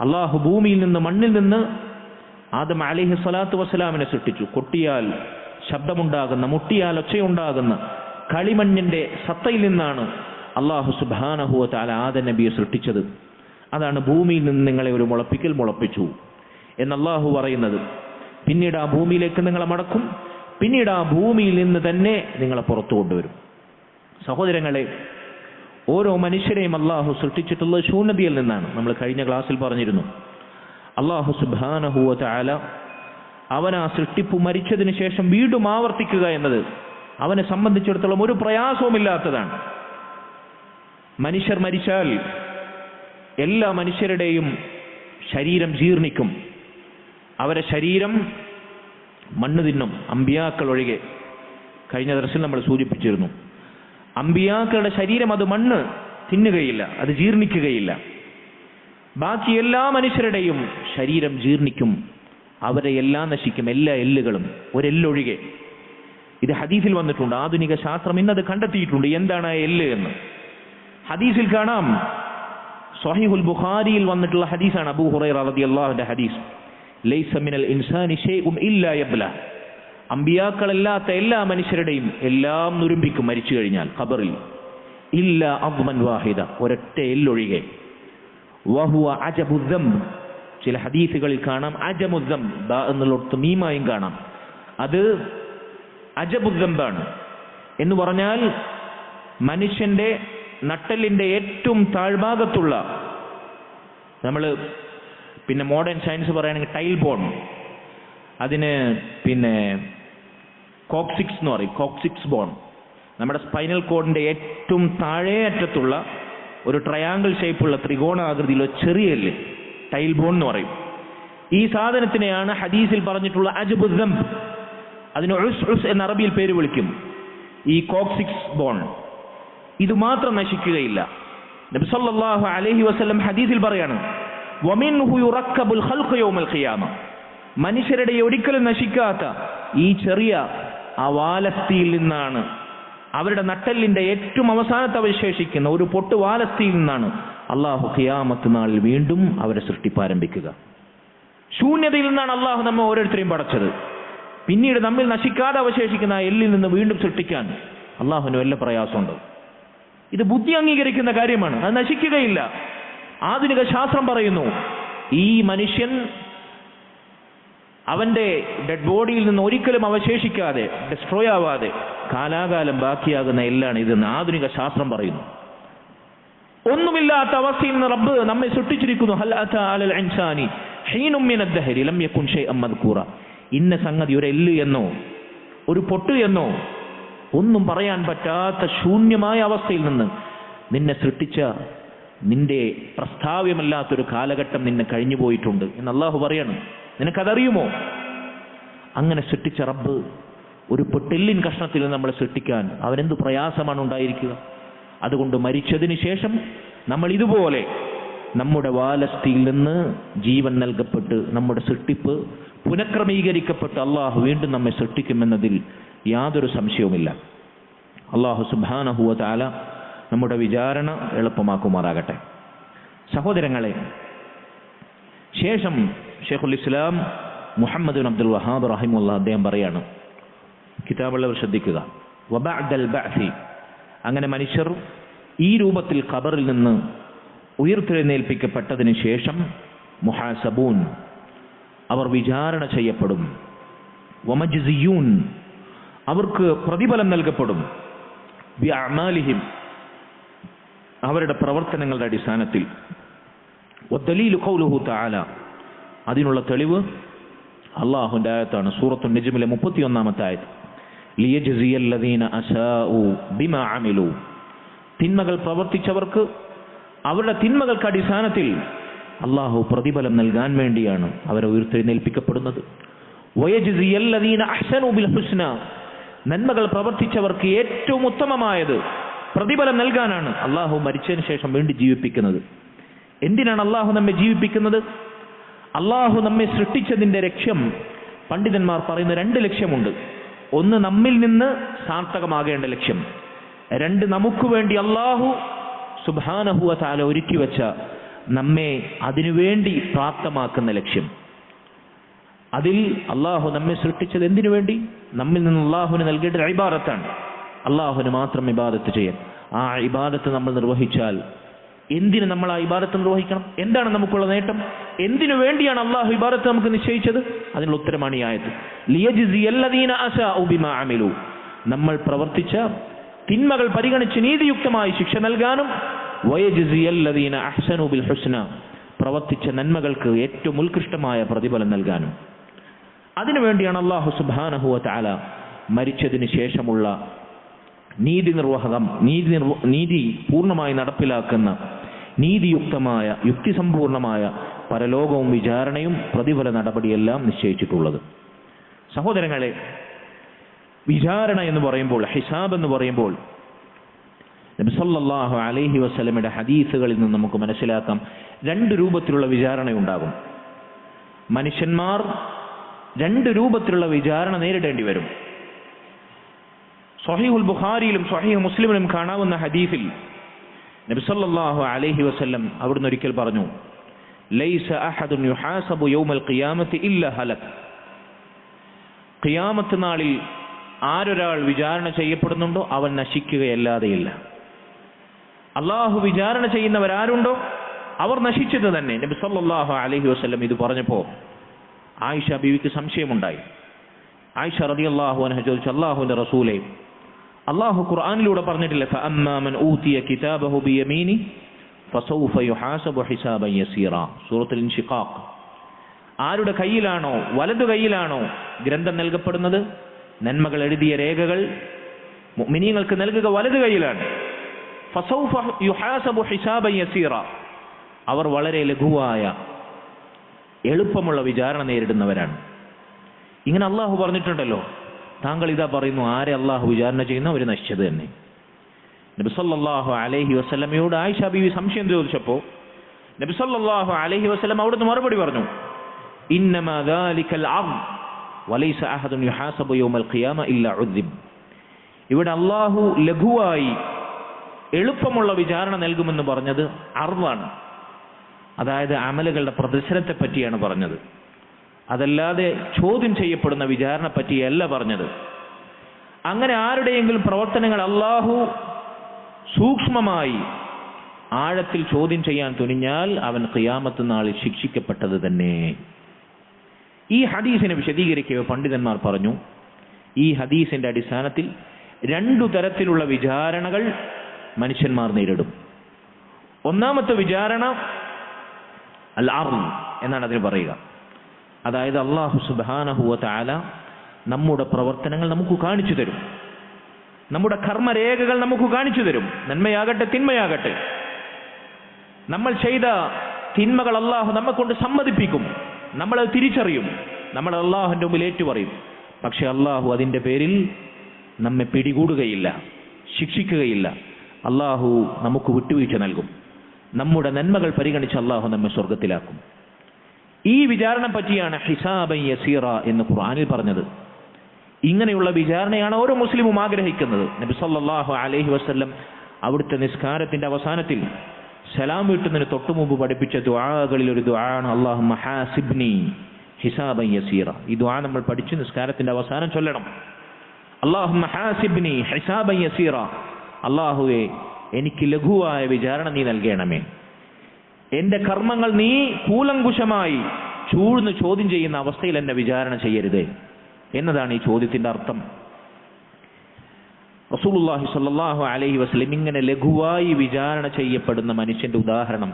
അല്ലാഹു ഭൂമിയിൽ നിന്ന്, മണ്ണിൽ നിന്ന് ആദം അലൈഹി സ്വലാത്തു വസ്സലാമിനെ സൃഷ്ടിച്ചു. കൊട്ടിയാൽ ശബ്ദമുണ്ടാകുന്ന, മുട്ടിയാൽ ഒച്ചയുണ്ടാകുന്ന കളിമണ്ണിന്റെ സത്തയിൽ നിന്നാണ് അല്ലാഹു സുബ്ഹാനഹു വ തആല ആദം നബിയെ സൃഷ്ടിച്ചത്. അതാണ് ഭൂമിയിൽ നിന്ന് നിങ്ങളെ ഒരു മുളപ്പിച്ചു എന്ന് അല്ലാഹു പറയുന്നത്. പിന്നീട് ആ ഭൂമിയിലേക്ക് നിങ്ങളെ മടക്കും, പിന്നീട് ആ ഭൂമിയിൽ നിന്ന് തന്നെ നിങ്ങളെ പുറത്തു കൊണ്ടുവരും. സഹോദരങ്ങളെ, ഓരോ മനുഷ്യരെയും അല്ലാഹു സൃഷ്ടിച്ചിട്ടുള്ളത് ശൂന്യതയിൽ നിന്നാണ്. നമ്മൾ കഴിഞ്ഞ ക്ലാസ്സിൽ പറഞ്ഞിരുന്നു. അല്ലാഹു സുബ്ഹാനഹു വ തആല അവൻ ആ സൃഷ്ടിപ്പ് മരിച്ചതിന് ശേഷം വീണ്ടും ആവർത്തിക്കുക എന്നത് അവനെ സംബന്ധിച്ചിടത്തോളം ഒരു പ്രയാസവുമില്ലാത്തതാണ്. മനുഷ്യർ മരിച്ചാൽ എല്ലാ മനുഷ്യരുടെയും ശരീരം ജീർണിക്കും, അവരെ ശരീരം മണ്ണ് തിന്നും, അമ്പിയാക്കൾ ഒഴികെ. കഴിഞ്ഞ ദർശനം നമ്മൾ സൂചിപ്പിച്ചിരുന്നു, അമ്പിയാക്കളുടെ ശരീരം അത് മണ്ണ് തിന്നുകയില്ല, അത് ജീർണിക്കുകയില്ല. ബാക്കി എല്ലാ മനുഷ്യരുടെയും ശരീരം ജീർണിക്കും, അവരെ എല്ലാം നശിക്കും, എല്ലാ എല്ലുകളും, ഒരെല്ലൊഴികെ. ഇത് ഹദീസിൽ വന്നിട്ടുണ്ട്. ആധുനിക ശാസ്ത്രം ഇന്നത് കണ്ടെത്തിയിട്ടുണ്ട്, എന്താണ് ആ എല്ല് എന്ന്. ഹദീസിൽ കാണാം, സ്വഹീഹുൽ ബുഖാരിയിൽ വന്നിട്ടുള്ള ഹദീസാണ്, അബൂ ഹുറൈറ റളിയല്ലാഹു അൻഹു ഹദീസ്. ലൈസ മിനൽ ഇൻസാനി ഷൈഉൻ ഇല്ലാ യബ്ല. അമ്പിയാക്കളല്ലാത്ത എല്ലാ മനുഷ്യരുടെയും എല്ലാം നുരുമ്പിക്കും മരിച്ചു കഴിഞ്ഞാൽ ഖബറിൽ. ഇല്ല അദ്മൻ വാഹിദ, ഒരൊറ്റ എല്ലൊഴികെ. വഹുവ അജബുദ്ദംബ്, ചില ഹദീസുകളിൽ കാണാം അജമുദ്ദംബ്, ദ എന്നുള്ളടത്ത് മീമായും കാണാം. അത് അജബുദ്ദംബാണ് എന്ന് പറഞ്ഞാൽ മനുഷ്യന്റെ നട്ടലിന്റെ ഏറ്റവും താഴ്ഭാഗത്തുള്ള, നമ്മൾ പിന്നെ മോഡേൺ സയൻസ് പറയുകയാണെങ്കിൽ ടൈൽ ബോൺ, അതിന് പിന്നെ കോക്സിക്സ് എന്ന് പറയും, കോക്സിക്സ് ബോൺ. നമ്മുടെ സ്പൈനൽ കോഡിന്റെ ഏറ്റവും താഴെ അറ്റത്തുള്ള ഒരു ട്രയാങ്കിൾ ഷേപ്പുള്ള ത്രികോണാകൃതിയിലുള്ള ചെറിയ എല്ല് ടൈൽ ബോൺ എന്ന് പറയും. ഈ സാധനത്തിനെയാണ് ഹദീസിൽ പറഞ്ഞിട്ടുള്ള അജ്ബുദ്ദംബ്, അതിന് ഉസ് എന്ന അറബിയിൽ പേര് വിളിക്കും. ഈ കോക്സിക്സ് ബോൺ ഇത് മാത്രം നശിക്കുകയില്ല. നബി സല്ലല്ലാഹു അലൈഹി വസല്ലം ഹദീസിൽ പറയാണ്, വമിൻഹു യുറക്കബുൽ ഖൽഖു യൗമൽ ഖിയാമ, മനുഷ്യരുടെ ഒരിക്കലും നശിക്കാത്ത ഈ ചെറിയ വാലസ്ഥിയിൽ നിന്നാണ്, അവരുടെ നട്ടലിന്റെ ഏറ്റവും അവസാനത്ത് അവശേഷിക്കുന്ന ഒരു പൊട്ട് വാലസ്ഥിയിൽ നിന്നാണ് അള്ളാഹു ഖിയാമത്ത് നാളിൽ വീണ്ടും അവരെ സൃഷ്ടിപ്പാരംഭിക്കുക. ശൂന്യതയിൽ നിന്നാണ് അള്ളാഹു നമ്മെ ഓരോരുത്തരെയും പടച്ചത്. പിന്നീട് നമ്മിൽ നശിക്കാതെ അവശേഷിക്കുന്ന ആ എല്ലിൽ നിന്ന് വീണ്ടും സൃഷ്ടിക്കാൻ അള്ളാഹുവിന് വല്ല പ്രയാസമുണ്ട്? ഇത് ബുദ്ധി അംഗീകരിക്കുന്ന കാര്യമാണ്, അത് നശിക്കുകയില്ല. ആധുനിക ശാസ്ത്രം പറയുന്നു, ഈ മനുഷ്യൻ അവന്റെ ഡെഡ് ബോഡിയിൽ നിന്ന് ഒരിക്കലും അവശേഷിക്കാതെ, ഡിസ്ട്രോയ് ആവാതെ കാലാകാലം ബാക്കിയാകുന്ന എല്ലാണ് ഇതെന്ന് ആധുനിക ശാസ്ത്രം പറയുന്നു. ഒന്നുമില്ലാത്ത അവസ്ഥയിൽ നിന്ന് റബ്ബ് നമ്മെ സൃഷ്ടിച്ചിരിക്കുന്നു. ഹൽ അതാ അലൽ ഇൻസാനി ഹീനും മിനദ് ദഹരി ലം യകുൻ ഷൈഅൻ മദ്കൂറ. ഇന്ന സംഗതി, ഒരു എല്ല് എന്നോ ഒരു പൊട്ട് എന്നോ ഒന്നും പറയാൻ പറ്റാത്ത ശൂന്യമായ അവസ്ഥയിൽ നിന്ന് നിന്നെ സൃഷ്ടിച്ച, നിന്റെ പ്രസ്താവ്യമല്ലാത്തൊരു കാലഘട്ടം നിന്നെ കഴിഞ്ഞു പോയിട്ടുണ്ട് എന്ന് അള്ളാഹു പറയണം. നിനക്കതറിയുമോ? അങ്ങനെ സൃഷ്ടിച്ച റബ്ബ് ഒരു പൊട്ടെല്ലിൻ കഷ്ണത്തിൽ നമ്മളെ സൃഷ്ടിക്കാൻ അവനെന്ത് പ്രയാസമാണ് ഉണ്ടായിരിക്കുക? അതുകൊണ്ട് മരിച്ചതിന് ശേഷം നമ്മൾ ഇതുപോലെ നമ്മുടെ വാലസ്ഥിയിൽ നിന്ന് ജീവൻ നൽകപ്പെട്ട് നമ്മുടെ സൃഷ്ടിപ്പ് പുനഃക്രമീകരിക്കപ്പെട്ട് അള്ളാഹു വീണ്ടും നമ്മെ സൃഷ്ടിക്കുമെന്നതിൽ യാതൊരു സംശയവുമില്ല. അള്ളാഹു സുബ്ഹാനഹു വ തആല നമ്മുടെ വിചാരണ എളുപ്പമാക്കുമാറാകട്ടെ. സഹോദരങ്ങളെ, ശേഷം ഷെയ്ഖുൽ ഇസ്ലാം മുഹമ്മദ് ബിൻ അബ്ദുൽ വഹാബ് റഹിമഹുല്ലാഹ് അദ്ദേഹം പറയാണ്, കിതാബുള്ളവർ ശ്രദ്ധിക്കുക, വബഅദൽ ബഅസി, അങ്ങനെ മനുഷ്യർ ഈ രൂപത്തിൽ ഖബറിൽ നിന്ന് ഉയർത്തെഴുന്നേൽപ്പിക്കപ്പെട്ടതിന് ശേഷം മുഹാസബൂൻ, അവർ വിചാരണ ചെയ്യപ്പെടും. വമജ്സിയൂൻ, അവർക്ക് പ്രതിഫലം നൽകപ്പെടും. ബിഅഅമാലിഹിം, അവരുടെ പ്രവർത്തനങ്ങളുടെ അടിസ്ഥാനത്തിൽ. വദ്ദലീലു ഖൗലുഹു തആല, അതിനുള്ള തെളിവ് അല്ലാഹുവിന്റെ ആയത്താണ്, സൂറത്തുൻ നജ്മിലെ 31-ാമത്തെ ആയത്ത്. ലിയജ്സിയല്ലദീന അസാഉ ബിമാ അമിലു, തിന്മകൾ പ്രവർത്തിച്ചവർക്ക് അവരുടെ തിന്മകൾക്ക് അടിസ്ഥാനത്തിൽ അള്ളാഹു പ്രതിഫലം നൽകാൻ വേണ്ടിയാണ് അവരെ ഉയർത്തെഴുന്നേൽപ്പിക്കപ്പെടുന്നത്. വയജ്സിയല്ലദീന അഹ്സനു ബിൽ ഹുസ്ന, നന്മകൾ പ്രവർത്തിച്ചവർക്ക് ഏറ്റവും ഉത്തമമായത് പ്രതിഫലം നൽകാനാണ് അള്ളാഹു മരിച്ചതിന് ശേഷം വീണ്ടും ജീവിപ്പിക്കുന്നത്. എന്തിനാണ് അള്ളാഹു നമ്മെ ജീവിപ്പിക്കുന്നത്? അള്ളാഹു നമ്മെ സൃഷ്ടിച്ചതിന്റെ ലക്ഷ്യം, പണ്ഡിതന്മാർ പറയുന്ന 2 ലക്ഷ്യമുണ്ട്. ഒന്ന്, നമ്മിൽ നിന്ന് സാർത്ഥകമാകേണ്ട ലക്ഷ്യം. 2, നമുക്ക് വേണ്ടി അള്ളാഹു സുബ്ഹാനഹു വ തആല ഒരുക്കി വെച്ച, നമ്മെ അതിനുവേണ്ടി പ്രാപ്തമാക്കുന്ന ലക്ഷ്യം. അതിൽ അള്ളാഹു നമ്മെ സൃഷ്ടിച്ചത് എന്തിനു വേണ്ടി? നമ്മിൽ നിന്ന് അള്ളാഹുവിന് നൽകേണ്ട ഇബാദത്താണ്. അള്ളാഹുവിന് മാത്രം ഇബാദത്ത് ചെയ്യാൻ. ആ ഇബാദത്ത് നമ്മൾ നിർവഹിച്ചാൽ, എന്തിന് നമ്മൾ ആ ഇബാദത്ത് നിർവഹിക്കണം? എന്താണ് നമുക്കുള്ള നേട്ടം? എന്തിനു വേണ്ടിയാണ് അള്ളാഹു ഇബാദത്ത് നമുക്ക് നിശ്ചയിച്ചത്? അതിനുള്ള ഉത്തരമാണ് ഈ ആയത്ത്. ലിയജ്സിയല്ലദീന അസാഉ ബിമാ അമിലു, നമ്മൾ പ്രവർത്തിച്ച തിന്മകൾ പരിഗണിച്ച് നീതിയുക്തമായി ശിക്ഷ നൽകാനും, വയജ്സിയല്ലദീന അഹ്സനു ബിൽ ഹുസ്ന, പ്രവർത്തിച്ച നന്മകൾക്ക് ഏറ്റവും ഉത്കൃഷ്ടമായ പ്രതിഫലം നൽകാനും. അതിനുവേണ്ടിയാണ് അല്ലാഹു സുബ്ഹാനഹു വ തആല മരിച്ചതിന് ശേഷമുള്ള നീതി പൂർണ്ണമായി നടപ്പിലാക്കുന്ന നീതിയുക്തമായ യുക്തിസമ്പൂർണമായ പരലോകവും വിചാരണയും പ്രതിഫല നടപടിയെല്ലാം നിശ്ചയിച്ചിട്ടുള്ളത്. സഹോദരങ്ങളെ, വിചാരണ എന്ന് പറയുമ്പോൾ, ഹിസാബ് എന്ന് പറയുമ്പോൾ, നബി സല്ലല്ലാഹു അലൈഹി വസല്ലമയുടെ ഹദീസുകളിൽ നിന്ന് നമുക്ക് മനസ്സിലാക്കാം 2 രൂപത്തിലുള്ള വിചാരണയുണ്ടാകും. മനുഷ്യന്മാർ 2 രൂപത്തിലുള്ള വിചാരണ നേരിടേണ്ടി വരും. സ്വഹീഹുൽ ബുഖാരിയിലും സ്വഹീഹ് മുസ്ലിമിലും കാണാവുന്ന ഹദീസിൽ നബി സല്ലല്ലാഹു അലൈഹി വസല്ലം അവിടുന്ന് ഒരിക്കൽ പറഞ്ഞു, ലൈസ അഹദുൻ യുഹാസബു യൗമൽ ഖിയാമത്തി ഇല്ല ഹലക്, ഖിയാമത്ത് നാളിൽ ആരൊരാൾ വിചാരണ ചെയ്യപ്പെടുന്നുണ്ടോ അവൻ നശിക്കുകയല്ലാതെയില്ല. അള്ളാഹു വിചാരണ ചെയ്യുന്നവരാരുണ്ടോ അവർ നശിച്ചത് തന്നെ. നബി സല്ലല്ലാഹു അലൈഹി വസല്ലം ഇത് പറഞ്ഞപ്പോൾ ആയിഷ ബീവിക്ക് സംശയമുണ്ടായി. ആയിഷ റളിയല്ലാഹു അൻഹ ചോദിച്ചു, അല്ലാഹുവിന്റെ റസൂലേ, അള്ളാഹു ഖുർആനിലൂടെ പറഞ്ഞിട്ടില്ല ഫഅമ്മാ മൻ ഊതിയ കിതാബഹു ബിയമീനി ഫസൗഫ യുഹാസബു ഹിസാബൻ യസീറ, സൂറത്തുൽ ഇൻശിഖാഖ്. ആരുടെ കയ്യിലാണോ വലതു കയ്യിലാണോ ഗ്രന്ഥം നൽകപ്പെടുന്നത്, നന്മകൾ എഴുതിയ രേഖകൾ മുഅ്മിനീങ്ങൾക്ക് നൽകുക വലതു കയ്യിലാണ്. ഫസൗഫ യുഹാസബു ഹിസാബൻ യസീറ, അവർ വളരെ ലഘുവായ എളുപ്പമുള്ള വിചാരണ നേരിടുന്നവരാണ്. ഇങ്ങനെ അള്ളാഹു പറഞ്ഞിട്ടുണ്ടല്ലോ. താങ്കൾ ഇതാ പറയുന്നു ആരെ അള്ളാഹു വിചാരണ ചെയ്യുന്ന അവർ നശിച്ചത് തന്നെ. നബി സല്ലല്ലാഹു അലൈഹി വസല്ലമയോട് ആയിഷ ബീവി സംശയം ചോദിച്ചപ്പോൾ നബി സല്ലല്ലാഹു അലൈഹി വസല്ലം അവിടുന്ന് മറുപടി പറഞ്ഞു, ഇന്നമാ ദാലികൽ അർദ് വലൈസ അഹദുൻ യുഹാസബു യൗമൽ ഖിയാമ ഇല്ലാ ഉദ്ദിബ്. ഇവിടെ അള്ളാഹു ലഘുവായി എളുപ്പമുള്ള വിചാരണ നൽകുമെന്ന് പറഞ്ഞത് അർദാണ്, അതായത് അമലുകളുടെ പ്രദർശനത്തെ പറ്റിയാണ് പറഞ്ഞത്. അതല്ലാതെ ചോദ്യം ചെയ്യപ്പെടുന്ന വിചാരണ പറ്റിയല്ല പറഞ്ഞത്. അങ്ങനെ ആരുടെയെങ്കിലും പ്രവർത്തനങ്ങൾ അള്ളാഹു സൂക്ഷ്മമായി ആഴത്തിൽ ചോദ്യം ചെയ്യാൻ തുനിഞ്ഞാൽ അവൻ ഖിയാമത്ത് നാളിൽ ശിക്ഷിക്കപ്പെട്ടത് തന്നെ. ഈ ഹദീസിനെ വിശദീകരിക്കുക പണ്ഡിതന്മാർ പറഞ്ഞു, ഈ ഹദീസിന്റെ അടിസ്ഥാനത്തിൽ 2 തരത്തിലുള്ള വിചാരണകൾ മനുഷ്യന്മാർ നേരിടും. ഒന്നാമത്തെ വിചാരണ അൽ അർദ് എന്നാണ് അതിന് പറയുക. അതായത് അല്ലാഹു സുബ്ഹാനഹു വ തആല നമ്മുടെ പ്രവർത്തനങ്ങൾ നമുക്ക് കാണിച്ചു തരും, നമ്മുടെ കർമ്മരേഖകൾ നമുക്ക് കാണിച്ചു തരും. നന്മയാകട്ടെ തിന്മയാകട്ടെ, നമ്മൾ ചെയ്ത തിന്മകൾ അല്ലാഹു നമ്മെ കൊണ്ട് സമ്മതിപ്പിക്കും, നമ്മളത് തിരിച്ചറിയും, നമ്മൾ അല്ലാഹുവിന്റെ മുമ്പിൽ ഏറ്റുപറയും. പക്ഷെ അല്ലാഹു അതിന്റെ പേരിൽ നമ്മെ പിടികൂടുകയില്ല, ശിക്ഷിക്കുകയില്ല. അല്ലാഹു നമുക്ക് വിട്ടുവീഴ്ച നൽകും. നമ്മുടെ നന്മകൾ പരിഗണിച്ച് അല്ലാഹു നമ്മെ സ്വർഗത്തിലാക്കും. ഈ വിചാരണ പറ്റിയാണ് ഹിസാബൻ യസീറ എന്ന് ഖുർആനിൽ പറഞ്ഞത്. ഇങ്ങനെയുള്ള വിചാരണയാണ് ഓരോ മുസ്ലിമും ആഗ്രഹിക്കുന്നത്. നബി സല്ലല്ലാഹു അലൈഹി വസല്ലം അവിടുത്തെ നിസ്കാരത്തിന്റെ അവസാനത്തിൽ സലാം വീട്ടുന്നതിന് തൊട്ടു മുമ്പ് പഠിപ്പിച്ച ദുആകളിൽ ഒരു ദുആണ് അല്ലാഹുമ്മ ഹാസിബ്നി ഹിസാബൻ യസീറ. ഈ ദുആ നമ്മൾ പഠിച്ച് നിസ്കാരത്തിന്റെ അവസാനം ചൊല്ലണം. അല്ലാഹുമ്മ ഹാസിബ്നി ഹിസാബൻ യസീറ, അല്ലാഹുവേ എനിക്ക് ലഘുവായ വിചാരണ നീ നൽകണമേ, എന്റെ കർമ്മങ്ങൾ നീ കൂലങ്കുശമായി ചൂഴ്ന്ന് ചോദ്യം ചെയ്യുന്ന അവസ്ഥയിൽ എന്നെ വിചാരണ ചെയ്യരുതേ എന്നതാണ് ഈ ചോദ്യത്തിന്റെ അർത്ഥം. റസൂലുള്ളാഹി സ്വല്ലല്ലാഹു അലൈഹി വസല്ലം ഇങ്ങനെ ലഘുവായി വിചാരണ ചെയ്യപ്പെടുന്ന മനുഷ്യന്റെ ഉദാഹരണം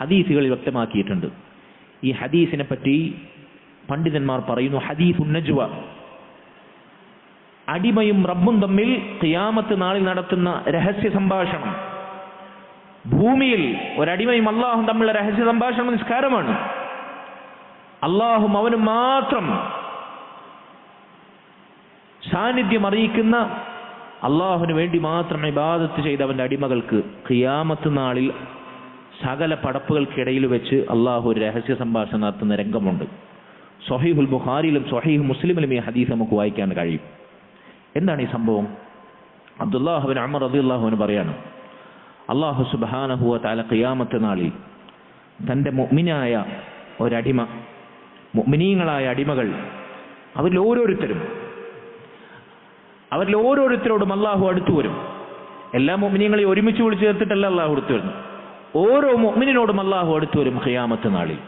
ഹദീസുകളിൽ വ്യക്തമാക്കിയിട്ടുണ്ട്. ഈ ഹദീസിനെ പറ്റി പണ്ഡിതന്മാർ പറയുന്നു, ഹദീസുൻ നജ്വ, അടിമയും റബ്ബും തമ്മിൽ ഖിയാമത്ത് നാളിൽ നടത്തുന്ന രഹസ്യ സംഭാഷണം. ഭൂമിയിൽ ഒരടിമയും അള്ളാഹും തമ്മിലുള്ള രഹസ്യ സംഭാഷണം നിസ്കാരമാണ്. അള്ളാഹും അവനും മാത്രം സാന്നിധ്യം അറിയിക്കുന്ന, അള്ളാഹുവിന് വേണ്ടി മാത്രം ഇബാദത്ത് ചെയ്ത അവന്റെ അടിമകൾക്ക് ഖിയാമത്ത് നാളിൽ സകല പടപ്പുകൾക്കിടയിൽ വെച്ച് അള്ളാഹു ഒരു രഹസ്യ സംഭാഷണം നടത്തുന്ന രംഗമുണ്ട്. സ്വഹീഹുൽ ബുഖാരിയിലും സ്വഹീഹ് മുസ്ലിമിലും ഈ ഹദീസ് നമുക്ക് വായിക്കാൻ കഴിയും. എന്താണ് ഈ സംഭവം? അബ്ദുല്ലാഹ് ബിൻ ഉമർ റളിയല്ലാഹു അൻഹു പറയാണ്, അല്ലാഹു സുബ്ഹാനഹു വ തആല ഖിയാമത്ത് നാളിൽ തന്റെ മുഅ്മിനായ ഒരടിമ, മുഅ്മിനീങ്ങളായ അടിമകൾ, അവരിൽ ഓരോരുത്തരോടും അല്ലാഹു അടുത്തു വരും. എല്ലാ മുഅ്മിനീങ്ങളെയും ഒരുമിച്ച് വിളിച്ചു ചേർത്തിട്ടല്ല അല്ലാഹു അടുത്തു വരുന്നു. ഓരോ മുഅ്മിനിനോടും അല്ലാഹു അടുത്തു വരും ഖിയാമത്ത് നാളിൽ.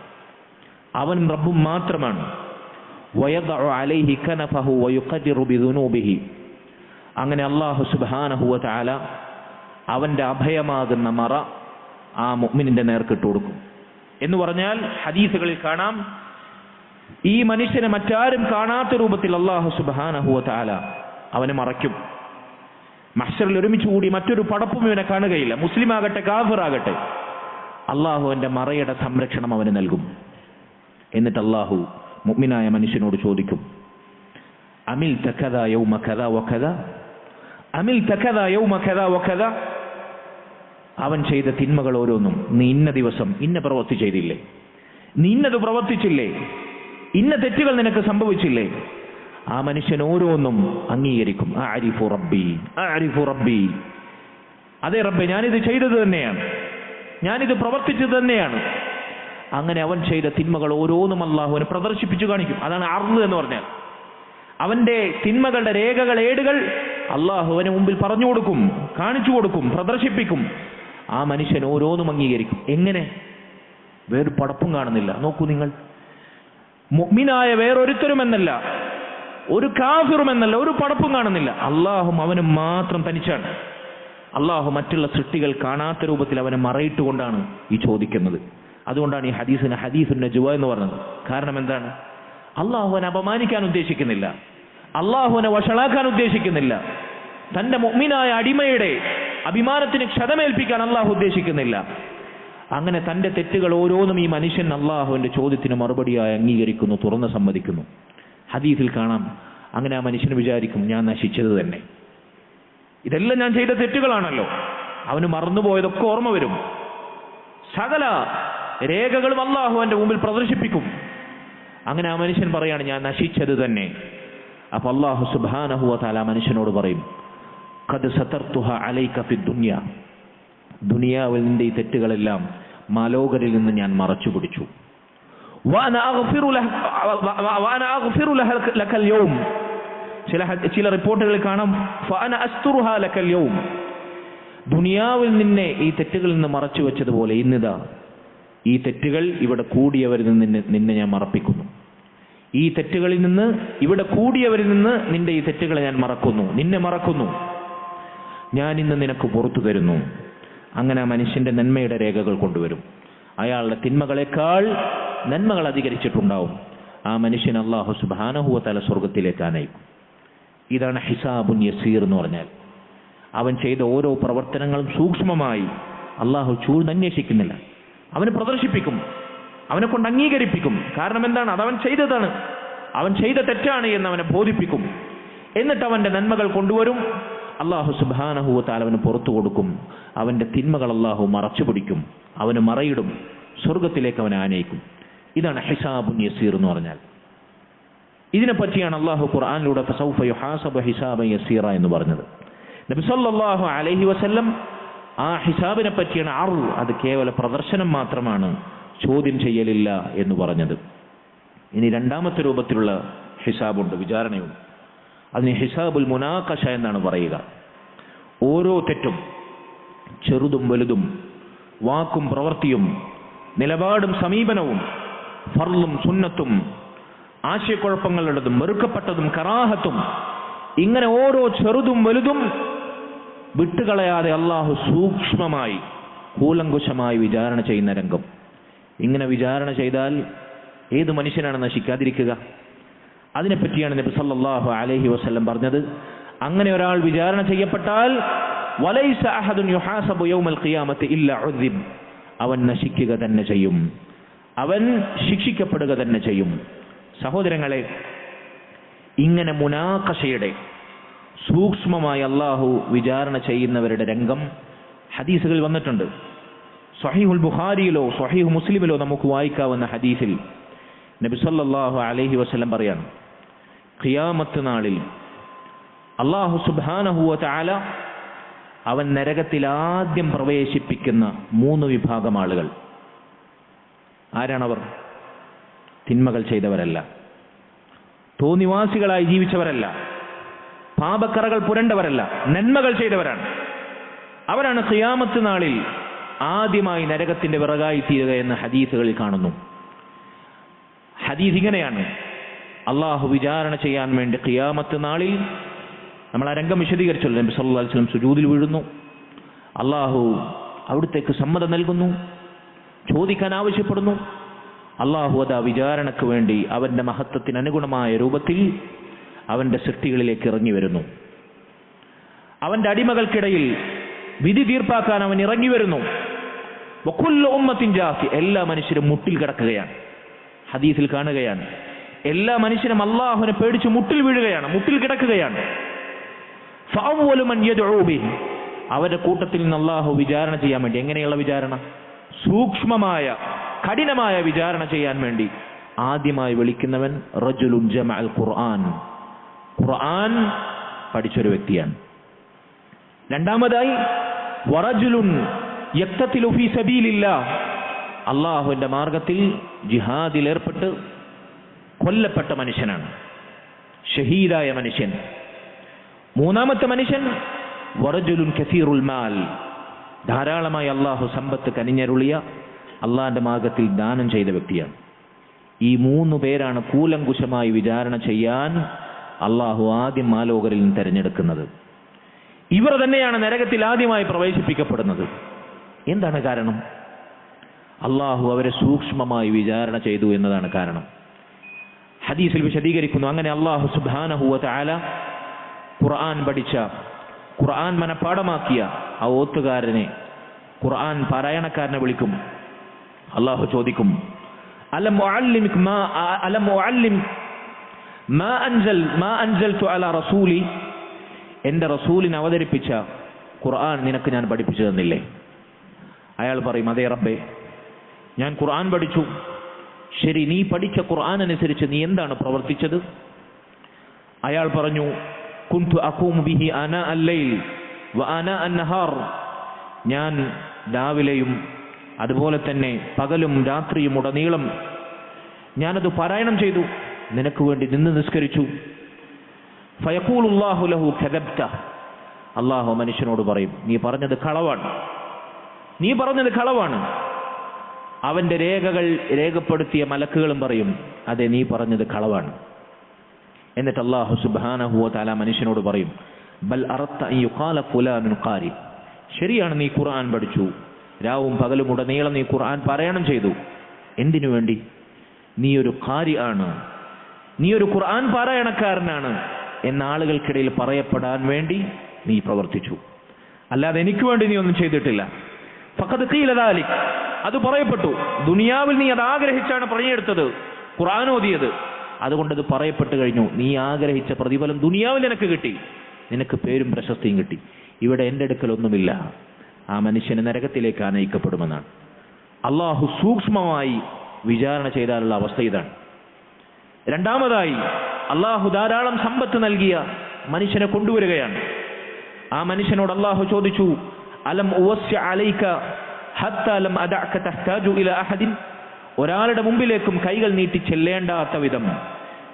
അവനും റബ്ബും മാത്രമാണ്. വയദഉ അലൈഹി കനഫഹു വയുഖദിറു ബിദുനൂബിഹി, അങ്ങനെ അല്ലാഹു സുബ്ഹാനഹു വ തആല അവന്റെ അഭയമാകുന്ന മറ ആ മുഅ്മിനിന്റെ നേർക്കിട്ട് കൊടുക്കും. എന്ന് പറഞ്ഞാൽ ഹദീസുകളിൽ കാണാം, ഈ മനുഷ്യനെ മറ്റാരും കാണാത്ത രൂപത്തിൽ അല്ലാഹു സുബ്ഹാനഹു വ തആല അവനെ മറയ്ക്കും. മഹ്ശറിൽ ഒരുമിച്ച് കൂടി മറ്റൊരു പടപ്പും ഇവനെ കാണുകയില്ല. മുസ്ലിം ആകട്ടെ കാഫിറാകട്ടെ, അല്ലാഹു അവന്റെ മറയുടെ സംരക്ഷണം അവന് നൽകും. എന്നിട്ട് അല്ലാഹു മുഅ്മിനായ മനുഷ്യനോട് ചോദിക്കും, അമിൽ തകദ യൗമ കദ വകദ, അമിൽ തകദ യൗമ കദ വകദ, അവൻ ചെയ്ത തിന്മകൾ ഓരോന്നും നീ ഇന്ന ദിവസം ഇന്ന പ്രവൃത്തി ചെയ്തില്ലേ, നീ ഇന്നത് പ്രവർത്തിച്ചില്ലേ, ഇന്ന തെറ്റുകൾ നിനക്ക് സംഭവിച്ചില്ലേ? ആ മനുഷ്യൻ ഓരോന്നും അംഗീകരിക്കും. അഅരിഫു റബ്ബി, അഅരിഫു റബ്ബി, അതെ റബ്ബേ ഞാനിത് ചെയ്തത് തന്നെയാണ്, ഞാനിത് പ്രവർത്തിച്ചത് തന്നെയാണ്. അങ്ങനെ അവൻ ചെയ്ത തിന്മകൾ ഓരോന്നും അല്ലാഹുവിനെ പ്രദർശിപ്പിച്ചു കാണിക്കും. അതാണ് അർള് എന്ന് പറഞ്ഞാൽ. അവന്റെ തിന്മകളുടെ രേഖകൾ, ഏടുകൾ അള്ളാഹു അവന് മുമ്പിൽ പറഞ്ഞു കൊടുക്കും, കാണിച്ചു കൊടുക്കും, പ്രദർശിപ്പിക്കും. ആ മനുഷ്യൻ ഓരോന്നും അംഗീകരിക്കും. എങ്ങനെ? വേറൊരു പടപ്പും കാണുന്നില്ല. നോക്കൂ നിങ്ങൾ, മുഅ്മിനായ വേറൊരുത്തരുമെന്നല്ല, ഒരു കാഫിറുമെന്നല്ല, ഒരു പടപ്പും കാണുന്നില്ല. അള്ളാഹും അവനും മാത്രം തനിച്ചാണ്. അള്ളാഹു മറ്റുള്ള സൃഷ്ടികൾ കാണാത്ത രൂപത്തിൽ അവനെ മറയിട്ടുകൊണ്ടാണ് ഈ ചോദിക്കുന്നത്. അതുകൊണ്ടാണ് ഈ ഹദീസിന് ഹദീസുൻ നജ്വ എന്ന് പറഞ്ഞത്. കാരണം എന്താണ്? അള്ളാഹുവിനെ അപമാനിക്കാൻ ഉദ്ദേശിക്കുന്നില്ല, അള്ളാഹുവിനെ വഷളാക്കാൻ ഉദ്ദേശിക്കുന്നില്ല, തന്റെ മുഅ്മിനായ അടിമയുടെ അഭിമാനത്തിന് ക്ഷതമേൽപ്പിക്കാൻ അള്ളാഹു ഉദ്ദേശിക്കുന്നില്ല. അങ്ങനെ തന്റെ തെറ്റുകൾ ഓരോന്നും ഈ മനുഷ്യൻ അള്ളാഹുവിന്റെ ചോദ്യത്തിന് മറുപടിയായി അംഗീകരിക്കുന്നു, തുറന്ന് സമ്മതിക്കുന്നു. ഹദീസിൽ കാണാം, അങ്ങനെ ആ മനുഷ്യന് വിചാരിക്കും, ഞാൻ നശിച്ചത് തന്നെ, ഇതെല്ലാം ഞാൻ ചെയ്ത തെറ്റുകളാണല്ലോ. അവന് മറന്നുപോയതൊക്കെ ഓർമ്മ വരും. സകല രേഖകളും അള്ളാഹു അവന്റെ മുമ്പിൽ പ്രദർശിപ്പിക്കും. അങ്ങനെ ആ മനുഷ്യൻ പറയാണ്, ഞാൻ നശിച്ചത് തന്നെ. അപ്പൊ അള്ളാഹു സുബ്ഹാനഹു വ തആല മനുഷ്യനോട് പറയും, ഖദ് സതർതുഹ അലൈക ഫിദ് ദുനിയ, ദുനിയാവിൽ നിന്റെ ഈ തെറ്റുകളെല്ലാം മാലോകരിൽ നിന്ന് ഞാൻ മറച്ചു പിടിച്ചു. വഅന അഗ്ഫിറു ലകൽ യൗം, ചില റിപ്പോർട്ടുകളിൽ കാണാം, ഫഅന അസ്തുറുഹാ ലകൽ യൗം, ദുനിയാവിൽ നിന്നെ ഈ തെറ്റുകളിൽ നിന്ന് മറച്ചു വെച്ചതുപോലെ ഇന്നിതാ ഈ തെറ്റുകൾ ഇവിടെ കൂടിയവരിൽ നിന്ന് നിന്നെ ഞാൻ മറപ്പിക്കുന്നു. ഈ തെറ്റുകളിൽ നിന്ന് ഇവിടെ കൂടിയവരിൽ നിന്ന് നിന്റെ ഈ തെറ്റുകളെ ഞാൻ മറക്കുന്നു, നിന്നെ മറക്കുന്നു. ഞാൻ ഇന്ന് നിനക്ക് പുറത്തു തരുന്നു. അങ്ങനെ ആ മനുഷ്യന്റെ നന്മയുടെ രേഖകൾ കൊണ്ടുവരും. അയാളുടെ തിന്മകളെക്കാൾ നന്മകൾ അധികരിച്ചിട്ടുണ്ടാവും. ആ മനുഷ്യൻ അല്ലാഹു സുബ്ഹാനഹു വ തആല സ്വർഗ്ഗത്തിലേക്ക് അനയിക്കും. ഇതാണ് ഹിസാബുൻ യസീർ എന്ന് പറഞ്ഞാൽ. അവൻ ചെയ്ത ഓരോ പ്രവർത്തനങ്ങളും സൂക്ഷ്മമായി അള്ളാഹു ചൂഴ്ന്നന്വേഷിക്കുന്നില്ല, അവന് പ്രദർശിപ്പിക്കും, അവനെ കൊണ്ട് അംഗീകരിപ്പിക്കും. കാരണം എന്താണ്? അതവൻ ചെയ്തതാണ്, അവൻ ചെയ്ത തെറ്റാണ് എന്ന് അവനെ ബോധിപ്പിക്കും. എന്നിട്ട് അവന്റെ നന്മകൾ കൊണ്ടുവരും. അള്ളാഹു സുബ്ഹാനഹു വ തആല അവന് പുറത്തു കൊടുക്കും. അവന്റെ തിന്മകൾ അള്ളാഹു മറച്ചു പിടിക്കും, അവന് മറയിടും, സ്വർഗത്തിലേക്ക് അവനെ ആനയിക്കും. ഇതാണ് ഹിസാബുൻ യസീർ എന്ന് പറഞ്ഞാൽ. ഇതിനെ പറ്റിയാണ് അള്ളാഹു ഖുർആനിലൂടെ ഫസൗഫ യുഹാസബു ഹിസാബൻ യസീറ എന്ന് പറഞ്ഞത്. നബി സല്ലല്ലാഹു അലൈഹി വസല്ലം ആ ഹിസാബിനെ പറ്റിയാണ് അത് കേവല പ്രദർശനം മാത്രമാണ്, ചോദ്യം ചെയ്യലില്ല എന്ന് പറഞ്ഞത്. ഇനി രണ്ടാമത്തെ രൂപത്തിലുള്ള ഹിസാബുണ്ട്, വിചാരണയുണ്ട്. അതിന് ഹിസാബുൽ മുനാഖശ എന്നാണ് പറയുക. ഓരോ തെറ്റും, ചെറുതും വലുതും, വാക്കും പ്രവൃത്തിയും, നിലപാടും സമീപനവും, ഫർളും സുന്നത്തും, ആശയക്കുഴപ്പങ്ങളുള്ളതും വെറുക്കപ്പെട്ടതും കറാഹത്തും, ഇങ്ങനെ ഓരോ ചെറുതും വലുതും വിട്ടുകളയാതെ അള്ളാഹു സൂക്ഷ്മമായി കൂലങ്കുശമായി വിചാരണ ചെയ്യുന്ന രംഗം. ഇങ്ങനെ വിചാരണ ചെയ്താൽ ഏത് മനുഷ്യനാണ് നശിക്കാതിരിക്കുക? അതിനെപ്പറ്റിയാണ് നബി സല്ലല്ലാഹു അലൈഹി വസല്ലം പറഞ്ഞത്, അങ്ങനെ ഒരാൾ വിചാരണ ചെയ്യപ്പെട്ടാൽ വലൈസ അഹദുൻ യുഹാസബു യൗമൽ ഖിയാമത്തി ഇല്ലാ ഉദ്ദിബ്, അവൻ നശിക്കുക തന്നെ ചെയ്യും, അവൻ ശിക്ഷിക്കപ്പെടുക തന്നെ ചെയ്യും. സഹോദരങ്ങളെ, ഇങ്ങനെ മുനാഖശയുടെ സൂക്ഷ്മമായി അള്ളാഹു വിചാരണ ചെയ്യുന്നവരുടെ രംഗം ഹദീസുകൾ വന്നിട്ടുണ്ട്. സ്വഹീഹുൽ ബുഖാരിയിലോ സ്വഹീഹ് മുസ്ലിമിലോ നമുക്ക് വായിക്കാവുന്ന ഹദീസിൽ നബി സല്ലല്ലാഹു അലൈഹി വസല്ലം പറയാണ്, ഖിയാമത്ത് നാളിൽ അള്ളാഹു സുബ്ഹാനഹു വ തആല അവൻ നരകത്തിൽ ആദ്യം പ്രവേശിപ്പിക്കുന്ന 3 വിഭാഗം ആളുകൾ. ആരാണവർ? തിന്മകൾ ചെയ്തവരല്ല, തോന്നിവാസികളായി ജീവിച്ചവരല്ല, പാപക്കറകൾ പുരണ്ടവരല്ല, നന്മകൾ ചെയ്തവരാണ്. അവരാണ് ഖിയാമത്ത് നാളിൽ ആദ്യമായി നരകത്തിന്റെ വിറകായി തീരുക എന്ന് ഹദീസുകളിൽ കാണുന്നു. ഹദീസ് ഇങ്ങനെയാണ്, അള്ളാഹു വിചാരണ ചെയ്യാൻ വേണ്ടി ഖിയാമത്ത് നാളിൽ, നമ്മൾ ആ രംഗം വിശദീകരിച്ചല്ലോ, നബി സല്ലല്ലാഹു അലൈഹി വസല്ലം സുജൂദിൽ വീഴുന്നു, അള്ളാഹു അവിടുത്തേക്ക് സമ്മതം നൽകുന്നു, ചോദിക്കാൻ ആവശ്യപ്പെടുന്നു. അള്ളാഹു അതാ വിചാരണക്ക് വേണ്ടി അവന്റെ മഹത്വത്തിന് അനുഗുണമായ രൂപത്തിൽ അവന്റെ സൃഷ്ടികളിലേക്ക് ഇറങ്ങി വരുന്നു. അവന്റെ അടിമകൾക്കിടയിൽ വിധി തീർപ്പാക്കാൻ അവൻ ഇറങ്ങി വരുന്നു. വകുല്ലു ഉമ്മത്തിൻ ജാസി, എല്ലാ മനുഷ്യരും മുട്ടിൽ കിടക്കുകയാണ്. ഹദീസിൽ കാണുകയാണ്, എല്ലാ മനുഷ്യരും അള്ളാഹുവിനെ പേടിച്ച് മുട്ടിൽ വീഴുകയാണ്, മുട്ടിൽ കിടക്കുകയാണ്. ഫഅവ്വലു മൻ യദ്ഉ ബിഹി, അവരുടെ കൂട്ടത്തിൽ നിന്ന് അള്ളാഹു വിചാരണ ചെയ്യാൻ വേണ്ടി, എങ്ങനെയുള്ള വിചാരണ? സൂക്ഷ്മമായ കഠിനമായ വിചാരണ ചെയ്യാൻ വേണ്ടി ആദ്യമായി വിളിക്കുന്നവൻ റജുലുൻ ജമഅൽ ഖുർആൻ, ഖുർആൻ പഠിച്ചൊരു വ്യക്തിയാണ്. രണ്ടാമതായി വറജുലുൻ യഖ്തതിലു ഫീ സബീലില്ലാഹ്, അള്ളാഹുവിന്റെ മാർഗത്തിൽ ജിഹാദിൽ ഏർപ്പെട്ട് കൊല്ലപ്പെട്ട മനുഷ്യനാണ്. ഷഹീദായ മനുഷ്യൻ. മൂന്നാമത്തെ മനുഷ്യൻ വറജുലുൻ കസീറുൽ മാൽ, ധാരാളമായി അള്ളാഹു സമ്പത്ത് കനിഞ്ഞരുളിയ അള്ളാഹിന്റെ മാർഗത്തിൽ ദാനം ചെയ്ത വ്യക്തിയാണ്. ഈ 3 പേരാണ് കൂലങ്കുശമായി വിചാരണ ചെയ്യാൻ അള്ളാഹു ആദ്യം മാലോകരിൽ നിന്ന് തെരഞ്ഞെടുക്കുന്നത്. ഇവർ തന്നെയാണ് നരകത്തിൽ ആദ്യമായി പ്രവേശിപ്പിക്കപ്പെടുന്നത്. എന്താണ് കാരണം? അള്ളാഹു അവരെ സൂക്ഷ്മമായി വിചാരണ ചെയ്തു എന്നതാണ് കാരണം. ഹദീസിൽ വിശദീകരിക്കുന്നു, അങ്ങനെ അള്ളാഹു സുബ്ഹാനഹു വ തആല ഖുർആൻ പഠിച്ച, ഖുർആൻ മനഃപ്പാഠമാക്കിയ ആ ഓത്തുകാരനെ, ഖുർആൻ പാരായണക്കാരനെ വിളിക്കും. അള്ളാഹു ചോദിക്കും, അലം ഉഅല്ലിമുക മാ അൻസൽതു അലാ റസൂലി, എന്റെ റസൂലിനെ അവതരിപ്പിച്ച ഖുർആൻ നിനക്ക് ഞാൻ പഠിപ്പിച്ചു തന്നില്ലേ? അയാൾ പറയും, അതേ റബ്ബേ, ഞാൻ ഖുർആൻ പഠിച്ചു. ശരി, നീ പഠിച്ച ഖുർആൻ അനുസരിച്ച് നീ എന്താണ് പ്രവർത്തിച്ചത്? അയാൾ പറഞ്ഞു, കുന്തു അഖൂമു ബിഹി അനാ അൽ-ലൈൽ വ അനാ അൻ-നഹാർ, ഞാൻ രാവിലെയും അതുപോലെ തന്നെ പകലും രാത്രിയും ഉടനീളം ഞാനത് പാരായണം ചെയ്തു, നിനക്ക് വേണ്ടി നിന്ന് നിസ്കരിച്ചു. ഫയഖൂലുല്ലാഹു ലഹു കദബ്ത, അല്ലാഹു മനുഷ്യനോട് പറയും, നീ പറഞ്ഞത് കളവാണ്, നീ പറഞ്ഞത് കളവാണ്. അവന്റെ രേഖകൾ രേഖപ്പെടുത്തിയ മലക്കുകളും പറയും, അതെ, നീ പറഞ്ഞത് കളവാണ്. എന്നിട്ട് അല്ലാഹു സുബ്ഹാനഹു വ തആല മനുഷ്യനോട് പറയും, ബൽ അറത്ത അൻ യുഖാല ഫുലാനുൻ ഖാരി, ശരിയാണ്, നീ ഖുർആൻ പഠിച്ചു, രാവും പകലും ഉടനീളം നീ ഖുർആൻ പാരായണം ചെയ്തു. എന്തിനു വേണ്ടി? നീ ഒരു ഖാരി ആണ്, നീ ഒരു ഖുർആൻ പാരായണക്കാരനാണ് എന്ന ആളുകൾക്കിടയിൽ പറയപ്പെടാൻ വേണ്ടി നീ പ്രവർത്തിച്ചു, അല്ലാതെ എനിക്ക് വേണ്ടി നീ ഒന്നും ചെയ്തിട്ടില്ല. ഫഖദ് ഖീല ദാലിക്, അത് പറയപ്പെട്ടു. ദുനിയാവിൽ നീ അത് ആഗ്രഹിച്ചാണ് പണിയെടുത്തത്, ഖുർആൻ ഓതിയത്, അതുകൊണ്ട് അത് പറയപ്പെട്ടു കഴിഞ്ഞു. നീ ആഗ്രഹിച്ച പ്രതിഫലം ദുനിയാവിൽ നിനക്ക് കിട്ടി, നിനക്ക് പേരും പ്രശസ്തിയും കിട്ടി. ഇവിടെ എൻ്റെ അടുക്കലൊന്നുമില്ല. ആ മനുഷ്യന് നരകത്തിലേക്ക് ആനയിക്കപ്പെടുമെന്നാണ്. അള്ളാഹു സൂക്ഷ്മമായി വിചാരണ ചെയ്താലുള്ള അവസ്ഥ ഇതാണ്. രണ്ടാമതായി, അള്ളാഹു ധാരാളം സമ്പത്ത് നൽകിയ മനുഷ്യനെ കൊണ്ടുവരികയാണ്. ആ മനുഷ്യനോട് അള്ളാഹു ചോദിച്ചു, അലം ഉവസ്യ അലൈക ഹത്താ ലം അദഅക തഹ്താജു ഇലാ അഹദിൻ, ഒരാളുടെ മുമ്പിലേക്കും കൈകൾ നീട്ടി ചെല്ലേണ്ടാത്ത വിധം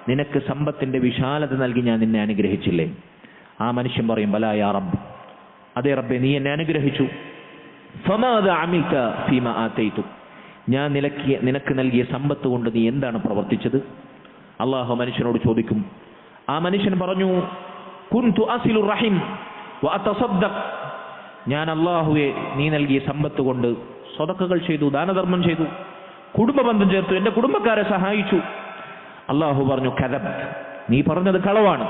നിനക്ക് സമ്പത്തിന്റെ വിശാലത നൽകി ഞാൻ നിന്നെ അനുഗ്രഹിച്ചില്ലേ? ആ മനുഷ്യൻ പറയും, ബലാ യാ റബ്ബ്, അതേ റബ്ബേ, നീ എന്നെ അനുഗ്രഹിച്ചു. ഫമാദാ അമിൽത ഫീമാ ആതൈതു, ഞാൻ നിനക്ക് നൽകിയ സമ്പത്ത് കൊണ്ട് നീ എന്താണ് പ്രവർത്തിച്ചത്? അള്ളാഹു മനുഷ്യനോട് ചോദിക്കും. ആ മനുഷ്യൻ പറഞ്ഞു, കുൻതു അസിലു റഹിം വ അതസദ്ദഖ്, ഞാൻ അള്ളാഹുവെ നീ നൽകിയ സമ്പത്ത് കൊണ്ട് സ്വതക്കകൾ ചെയ്തു, ദാനധർമ്മം ചെയ്തു, കുടുംബ ബന്ധം ചേർത്തു, എന്റെ കുടുംബക്കാരെ സഹായിച്ചു. അള്ളാഹു പറഞ്ഞു, കദബ്, നീ പറഞ്ഞത് കളവാണ്.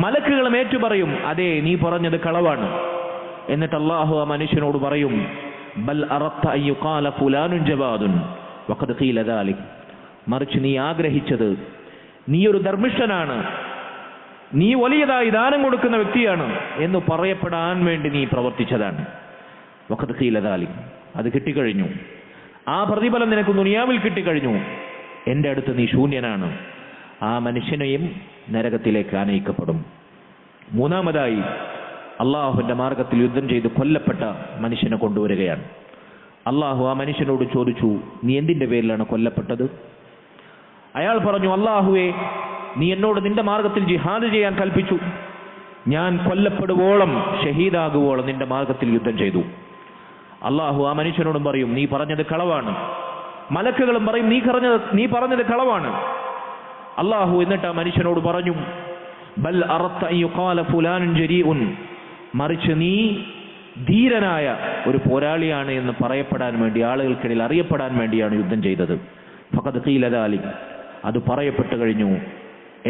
മലക്കുകളും ഏറ്റു പറയും, അതെ, നീ പറഞ്ഞത് കളവാണ്. എന്നിട്ട് അള്ളാഹു ആ മനുഷ്യനോട് പറയും, ബൽ അറത്ത അൻ യുഖാല ഫുലാനുൻ ജവാദുൻ വഖദ് ഖീല ദാലിക്, മറിച്ച് നീ ആഗ്രഹിച്ചത് നീ ഒരു ധർമ്മിഷ്ഠനാണ്, നീ വലിയതായി ദാനം കൊടുക്കുന്ന വ്യക്തിയാണ് എന്ന് പറയപ്പെടാൻ വേണ്ടി നീ പ്രവർത്തിച്ചതാണ്. വഖദ് ഖീല ദാലിക്, അത് കിട്ടിക്കഴിഞ്ഞു. ആ പ്രതിഫലം നിനക്ക് ദുനിയാവിൽ കിട്ടിക്കഴിഞ്ഞു. എൻ്റെ അടുത്ത് നീ ശൂന്യനാണ്. ആ മനുഷ്യനെയും നരകത്തിലേക്ക് ആനയിക്കപ്പെടും. മൂന്നാമതായി, അള്ളാഹുവിന്റെ മാർഗത്തിൽ യുദ്ധം ചെയ്ത് കൊല്ലപ്പെട്ട മനുഷ്യനെ കൊണ്ടുവരികയാണ്. അള്ളാഹു ആ മനുഷ്യനോട് ചോദിച്ചു, നീ എന്തിന്റെ പേരിലാണ് കൊല്ലപ്പെട്ടത്? അയാൾ പറഞ്ഞു, അള്ളാഹുവേ, നീ എന്നോട് നിന്റെ മാർഗത്തിൽ ജിഹാദ് ചെയ്യാൻ കൽപ്പിച്ചു. ഞാൻ കൊല്ലപ്പെടുവോളം, ഷഹീദാകുവോളം നിന്റെ മാർഗത്തിൽ യുദ്ധം ചെയ്തു. അള്ളാഹു ആ മനുഷ്യനോടും പറയും, നീ പറഞ്ഞത് കളവാണ്. മലക്കുകളും പറയും, നീ പറഞ്ഞത് കളവാണ്. അള്ളാഹു എന്നിട്ട് ആ മനുഷ്യനോട് പറഞ്ഞു, ബൽ അറത്ത അൻ യുഖാല ഫുലാനുൻ ജരീഉൻ, മറിച്ച് നീ ധീരനായ ഒരു പോരാളിയാണ് എന്ന് പറയപ്പെടാൻ വേണ്ടി, ആളുകൾക്കിടയിൽ അറിയപ്പെടാൻ വേണ്ടിയാണ് യുദ്ധം ചെയ്തത്. ഫഖദ് ഖീല ദാലിക്, അത് പറയപ്പെട്ടു കഴിഞ്ഞു,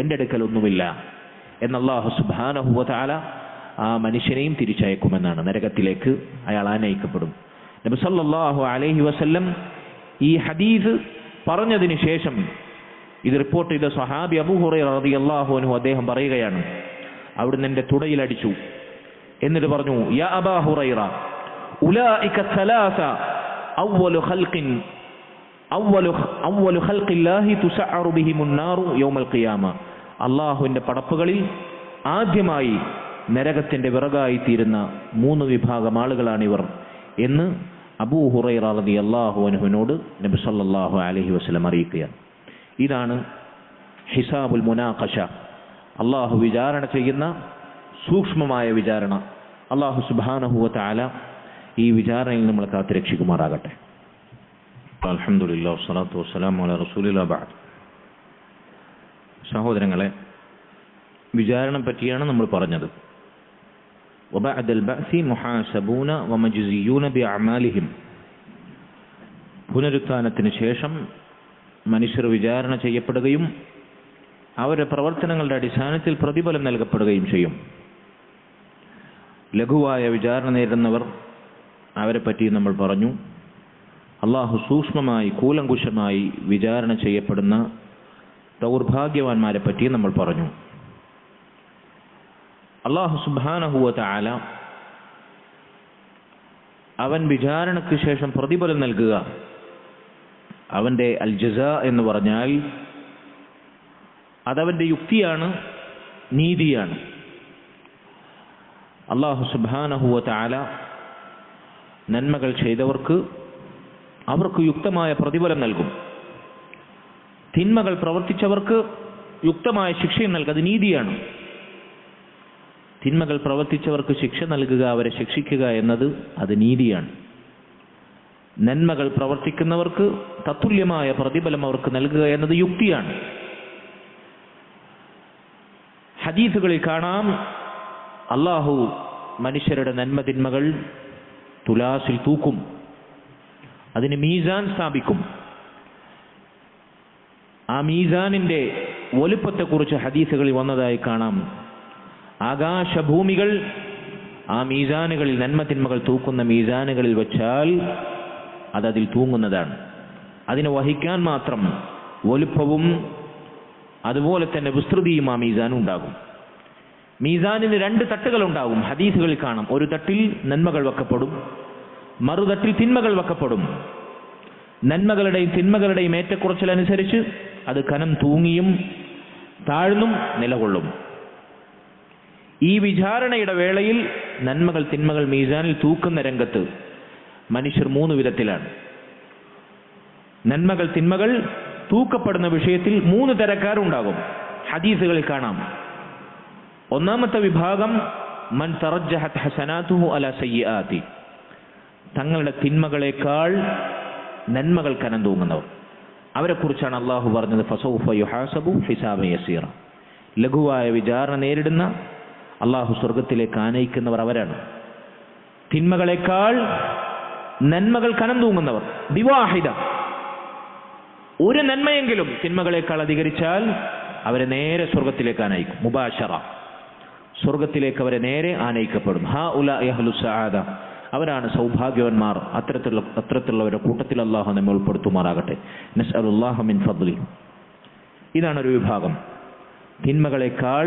എൻ്റെ അടുക്കലൊന്നുമില്ല എന്ന് അല്ലാഹു സുബ്ഹാനഹു വ തആല ആ മനുഷ്യനെയും തിരിച്ചയക്കുമെന്നാണ്. നരകത്തിലേക്ക് അയാൾ ആനയിക്കപ്പെടും. നബി സല്ലല്ലാഹു അലൈഹി വസല്ലം ഈ ഹദീസ് പറഞ്ഞതിന് ശേഷം ഇത് റിപ്പോർട്ട് ചെയ്ത സ്വഹാബി അബൂ ഹുറൈറ റളിയല്ലാഹു അൻഹു അദ്ദേഹം പറയുകയാണ്, അവിടുന്ന് എൻ്റെ തുടയിൽ അടിച്ചു. എന്നിട്ട് പറഞ്ഞു, യാ അബാ ഹുറൈറ, ഉലൈക സലാസ അവ്വലു ഖൽഖില്ലാഹി തുസഅറു ബിഹിമുൻ നാറു യൗമൽ ഖിയാമ, അല്ലാഹുവിന്റെ പടപ്പുകളിൽ ആദ്യമായി നരകത്തിന്റെ വിറകായി തീരുന്ന 3 വിഭാഗം ആളുകളാണിവർ എന്ന് അബൂ ഹുറൈറ റളിയല്ലാഹു അൻഹുവിനോട് നബി സല്ലല്ലാഹു അലൈഹി വസല്ലം അറിയിക്കുകയാണ്. ഇതാണ് ഹിസാബുൽ മുനാഖശ, അള്ളാഹു വിചാരണ ചെയ്യുന്ന സൂക്ഷ്മമായ വിചാരണ. അള്ളാഹു സുബ്ഹാനഹു വ തആല ഈ വിചാരണയിൽ നമ്മളെ കാത്തുരക്ഷിക്കുമാറാകട്ടെ. അൽഹംദുലില്ലാഹി വസ്സലാത്തു വസ്സലാമു അലാ റസൂലില്ലാഹി ബഅദ്. സഹോദരങ്ങളെ, വിചാരണ പറ്റിയാണ് നമ്മൾ പറഞ്ഞത്. വബഅദൽ ബഅസി മുഹാസബൂന വമജ്സിയൂന ബിഅഅമാലിഹിം. പുനരുത്ഥാനത്തിന് ശേഷം മനുഷ്യർ വിചാരണ ചെയ്യപ്പെടുകയും അവരുടെ പ്രവർത്തനങ്ങളുടെ അടിസ്ഥാനത്തിൽ പ്രതിഫലം നൽകപ്പെടുകയും ചെയ്യും. ലഘുവായ വിചാരണ നേരിടുന്നവർ, അവരെ പറ്റി നമ്മൾ പറഞ്ഞു. അള്ളാഹു സൂക്ഷ്മമായി കൂലങ്കുശമായി വിചാരണ ചെയ്യപ്പെടുന്ന ദൗർഭാഗ്യവാന്മാരെ പറ്റി നമ്മൾ പറഞ്ഞു. അള്ളാഹു സുബ്ഹാനഹു വ തആല അവൻ വിചാരണയ്ക്ക് ശേഷം പ്രതിഫലം നൽകുക, അവൻ്റെ അൽ ജസാ എന്ന് പറഞ്ഞാൽ അതവൻ്റെ യുക്തിയാണ്, നീതിയാണ്. അള്ളാഹു സുബ്ഹാനഹു വ തആല നന്മകൾ ചെയ്തവർക്ക് അവർക്ക് യുക്തമായ പ്രതിഫലം നൽകും. തിന്മകൾ പ്രവർത്തിച്ചവർക്ക് യുക്തമായ ശിക്ഷയും നൽകും. അത് നീതിയാണ്. തിന്മകൾ പ്രവർത്തിച്ചവർക്ക് ശിക്ഷ നൽകുക, അവരെ ശിക്ഷിക്കുക എന്നത് അത് നീതിയാണ്. നന്മകൾ പ്രവർത്തിക്കുന്നവർക്ക് തത്തുല്യമായ പ്രതിഫലം അവർക്ക് നൽകുക എന്നത് യുക്തിയാണ്. ഹദീസുകളിൽ കാണാം, അള്ളാഹു മനുഷ്യരുടെ നന്മ തിന്മകൾ തുലാസിൽ തൂക്കും, അതിന് മീസാൻ സ്ഥാപിക്കും. ആ മീസാനിന്റെ വലുപ്പത്തെക്കുറിച്ച് ഹദീസുകളിൽ വന്നതായി കാണാം. ആകാശഭൂമികൾ ആ മീസാനുകളിൽ, നന്മ തിന്മകൾ തൂക്കുന്ന മീസാനുകളിൽ വെച്ചാൽ അതതിൽ തൂങ്ങുന്നതാണ്. അതിനെ വഹിക്കാൻ മാത്രം വലുപ്പവും അതുപോലെ തന്നെ വിസ്തൃതിയും ആ മീസാനും ഉണ്ടാകും. മീസാനിന് 2 തട്ടുകൾ ഉണ്ടാകും. ഹദീസുകളിൽ കാണാം, ഒരു തട്ടിൽ നന്മകൾ വെക്കപ്പെടും, മറുതട്ടിൽ തിന്മകൾ വെക്കപ്പെടും. നന്മകളുടെയും തിന്മകളുടെയും ഏറ്റക്കുറച്ചിലനുസരിച്ച് അത് കനം തൂങ്ങിയും താഴ്ന്നും നിലകൊള്ളും. ഈ വിചാരണയുടെ വേളയിൽ നന്മകൾ തിന്മകൾ മീസാനിൽ തൂക്കുന്ന രംഗത്ത് മനുഷ്യർ 3 വിധത്തിലാണ്. നന്മകൾ തിന്മകൾ തൂക്കപ്പെടുന്ന വിഷയത്തിൽ 3 തരക്കാരുണ്ടാകും. ഹദീസുകളിൽ കാണാം. ഒന്നാമത്തെ വിഭാഗം മൻ തറജ്ജഹത് ഹസനാതുഹു അലാ സയ്യിആതി, തങ്ങളുടെ തിന്മകളെക്കാൾ നന്മകൾ കനം തൂങ്ങുന്നവർ. അവരെക്കുറിച്ചാണ് അള്ളാഹു പറഞ്ഞത്, ഫസൗഫ യുഹാസബു ഹിസാബൻ യസീറ. ലഘുവായ വിചാരണ നേരിടുന്ന, അള്ളാഹു സ്വർഗത്തിലേക്ക് ആനയിക്കുന്നവർ അവരാണ്. തിന്മകളെക്കാൾ നന്മകൾ കനം തൂങ്ങുന്നവർ. ബിവാഹിദ, ഒരു നന്മയെങ്കിലും തിന്മകളെക്കാൾ അധികരിച്ചാൽ അവരെ നേരെ സ്വർഗത്തിലേക്ക് ആനയിക്കും. മുബാശറ, സ്വർഗത്തിലേക്ക് അവരെ നേരെ ആനയിക്കപ്പെടും. ഹാ ഉലാഇ അഹ്ലുസ് സആദ, അവരാണ് സൗഭാഗ്യവാന്മാർ. അത്തരത്തിലുള്ളവരുടെ കൂട്ടത്തിൽ അള്ളാഹു നമ്മെ ഉൾപ്പെടുത്തുമാറാകട്ടെ. നസ്അലുല്ലാഹ മിൻ ഫദ്ലി. ഇതാണ് ഒരു വിഭാഗം. തിന്മകളെക്കാൾ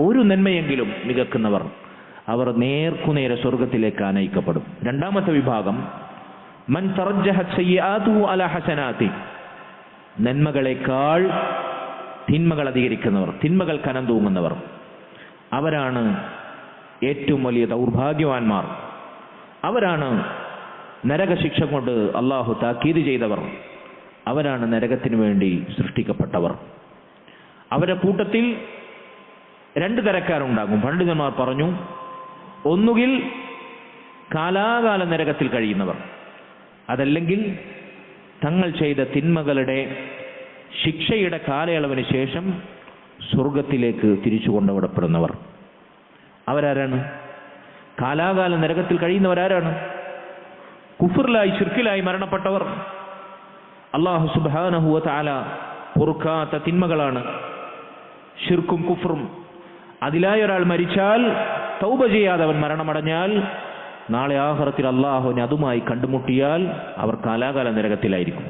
ഒരു നന്മയെങ്കിലും മികക്കുന്നവർ, അവർ നേർക്കുനേരെ സ്വർഗത്തിലേക്ക് ആനയിക്കപ്പെടും. രണ്ടാമത്തെ വിഭാഗം മൻ തറജ്ജഹത് സയ്യിആതുഹു അലാ ഹസനാതി, നന്മകളെക്കാൾ തിന്മകൾ അധികരിക്കുന്നവർ, തിന്മകൾ കനം തൂങ്ങുന്നവർ. അവരാണ് ഏറ്റവും വലിയ ദൗർഭാഗ്യവാന്മാർ. അവരാണ് നരകശിക്ഷ കൊണ്ട് അള്ളാഹു താക്കീത് ചെയ്തവർ. അവരാണ് നരകത്തിനു വേണ്ടി സൃഷ്ടിക്കപ്പെട്ടവർ. അവരുടെ കൂട്ടത്തിൽ 2 തരക്കാരുണ്ടാകും. പണ്ഡിതന്മാർ പറഞ്ഞു, ഒന്നുകിൽ കാലാകാലം നരകത്തിൽ കഴിയുന്നവർ, അതല്ലെങ്കിൽ തങ്ങൾ ചെയ്ത തിന്മകളുടെ ശിക്ഷയുടെ കാലയളവിന് ശേഷം സ്വർഗത്തിലേക്ക് തിരിച്ചു കൊണ്ടുവിടപ്പെടുന്നവർ. അവരാരാണ്? കാലാകാലം നരകത്തിൽ കഴിയുന്നവരാരാണ്? കുഫറിലായി ശിർക്കിലായി മരണപ്പെട്ടവർ. അല്ലാഹു സുബ്ഹാനഹു വ തആല പൊറുക്കാത്ത തിന്മകളാണ് ശിർക്കും കുഫറും. അതിലായി ഒരാൾ മരിച്ചാൽ, തൗബ ചെയ്യാതെ അവൻ മരണമടഞ്ഞാൽ, നാളെ ആഖിറത്തിൽ അല്ലാഹുവിനെ അതുമായി കണ്ടുമുട്ടിയാൽ അവർ കാലാകാല നരകത്തിലായിരിക്കും.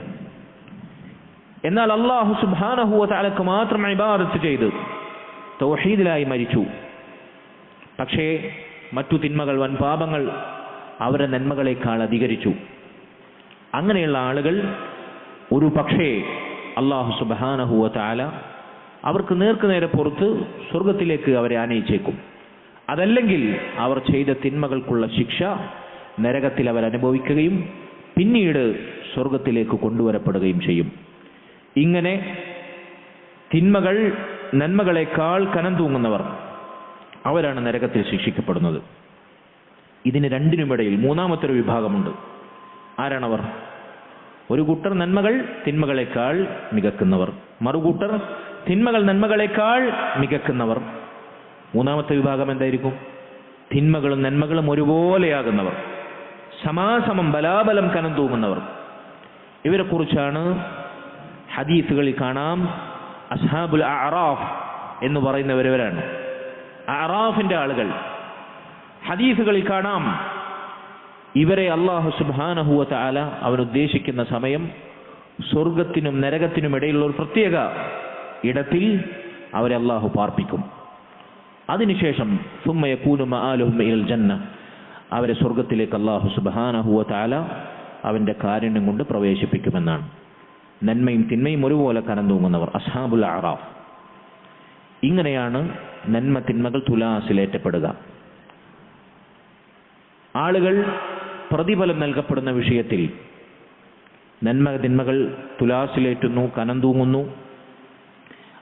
എന്നാൽ അല്ലാഹു സുബ്ഹാനഹു വ തആലക്ക് മാത്രം ഇബാദത്ത് ചെയ്ത് തൗഹീദിലായി മരിച്ചു, പക്ഷേ മറ്റു തിന്മകൾ, വൻ പാപങ്ങൾ അവരുടെ നന്മകളെക്കാൾ അധികരിച്ചു. അങ്ങനെയുള്ള ആളുകൾ ഒരു പക്ഷേ അല്ലാഹു സുബ്ഹാനഹു വ തആല അവർക്ക് നേർക്കുനേരെ പുറത്ത് സ്വർഗത്തിലേക്ക് അവരെ ആനയിച്ചേക്കും. അതല്ലെങ്കിൽ അവർ ചെയ്ത തിന്മകൾക്കുള്ള ശിക്ഷ നരകത്തിൽ അവർ അനുഭവിക്കുകയും പിന്നീട് സ്വർഗത്തിലേക്ക് കൊണ്ടുവരപ്പെടുകയും ചെയ്യും. ഇങ്ങനെ തിന്മകൾ നന്മകളെക്കാൾ കനം തൂങ്ങുന്നവർ അവരാണ് നരകത്തിൽ ശിക്ഷിക്കപ്പെടുന്നത്. ഇതിന് രണ്ടിനുമിടയിൽ മൂന്നാമത്തെ ഒരു വിഭാഗമുണ്ട്. ആരാണവർ? ഒരു കൂട്ടർ നന്മകൾ തിന്മകളെക്കാൾ മികക്കുന്നവർ, മറുകൂട്ടർ തിന്മകൾ നന്മകളെക്കാൾ മികക്കുന്നവർ. മൂന്നാമത്തെ വിഭാഗം എന്തായിരിക്കും? തിന്മകളും നന്മകളും ഒരുപോലെയാകുന്നവർ, സമാസമം ബലാബലം കനം തൂങ്ങുന്നവർ. ഇവരെ കുറിച്ചാണ് ഹദീസുകളിൽ കാണാം. അസ്ഹാബുൽ അഅറാഫ് എന്ന് പറയുന്നവരവരാണ്, അഅറാഫിന്റെ ആളുകൾ. ഹദീസുകളിൽ കാണാം ഇവരെ അല്ലാഹു സുബ്ഹാനഹു വ തആല അവനുദ്ദേശിക്കുന്ന സമയം സ്വർഗത്തിനും നരകത്തിനും ഇടയിലുള്ള ഒരു പ്രത്യേക ഇടത്തിൽ അവരെ അല്ലാഹു പാർപ്പിക്കും. അതിനുശേഷം സുമ്മ യകൂനു മആലുഹും ഇലൽ ജന്ന, അവരെ സ്വർഗത്തിലേക്ക് അല്ലാഹു സുബ്ഹാനഹു വ തആല അവന്റെ കാരുണ്യം കൊണ്ട് പ്രവേശിപ്പിക്കുമെന്നാണ്. നന്മയും തിന്മയും ഒരുപോലെ കനം തൂങ്ങുന്നവർ അസ്ഹാബുൽ അഅറാഫ്. ഇങ്ങനെയാണ് നന്മ തിന്മകൾ തുലാസിലേറ്റപ്പെടുക. ആളുകൾ പ്രതിഫലം നൽകപ്പെടുന്ന വിഷയത്തിൽ നന്മ തിന്മകൾ തുലാസിലേറ്റുന്നു, കനം തൂങ്ങുന്നു,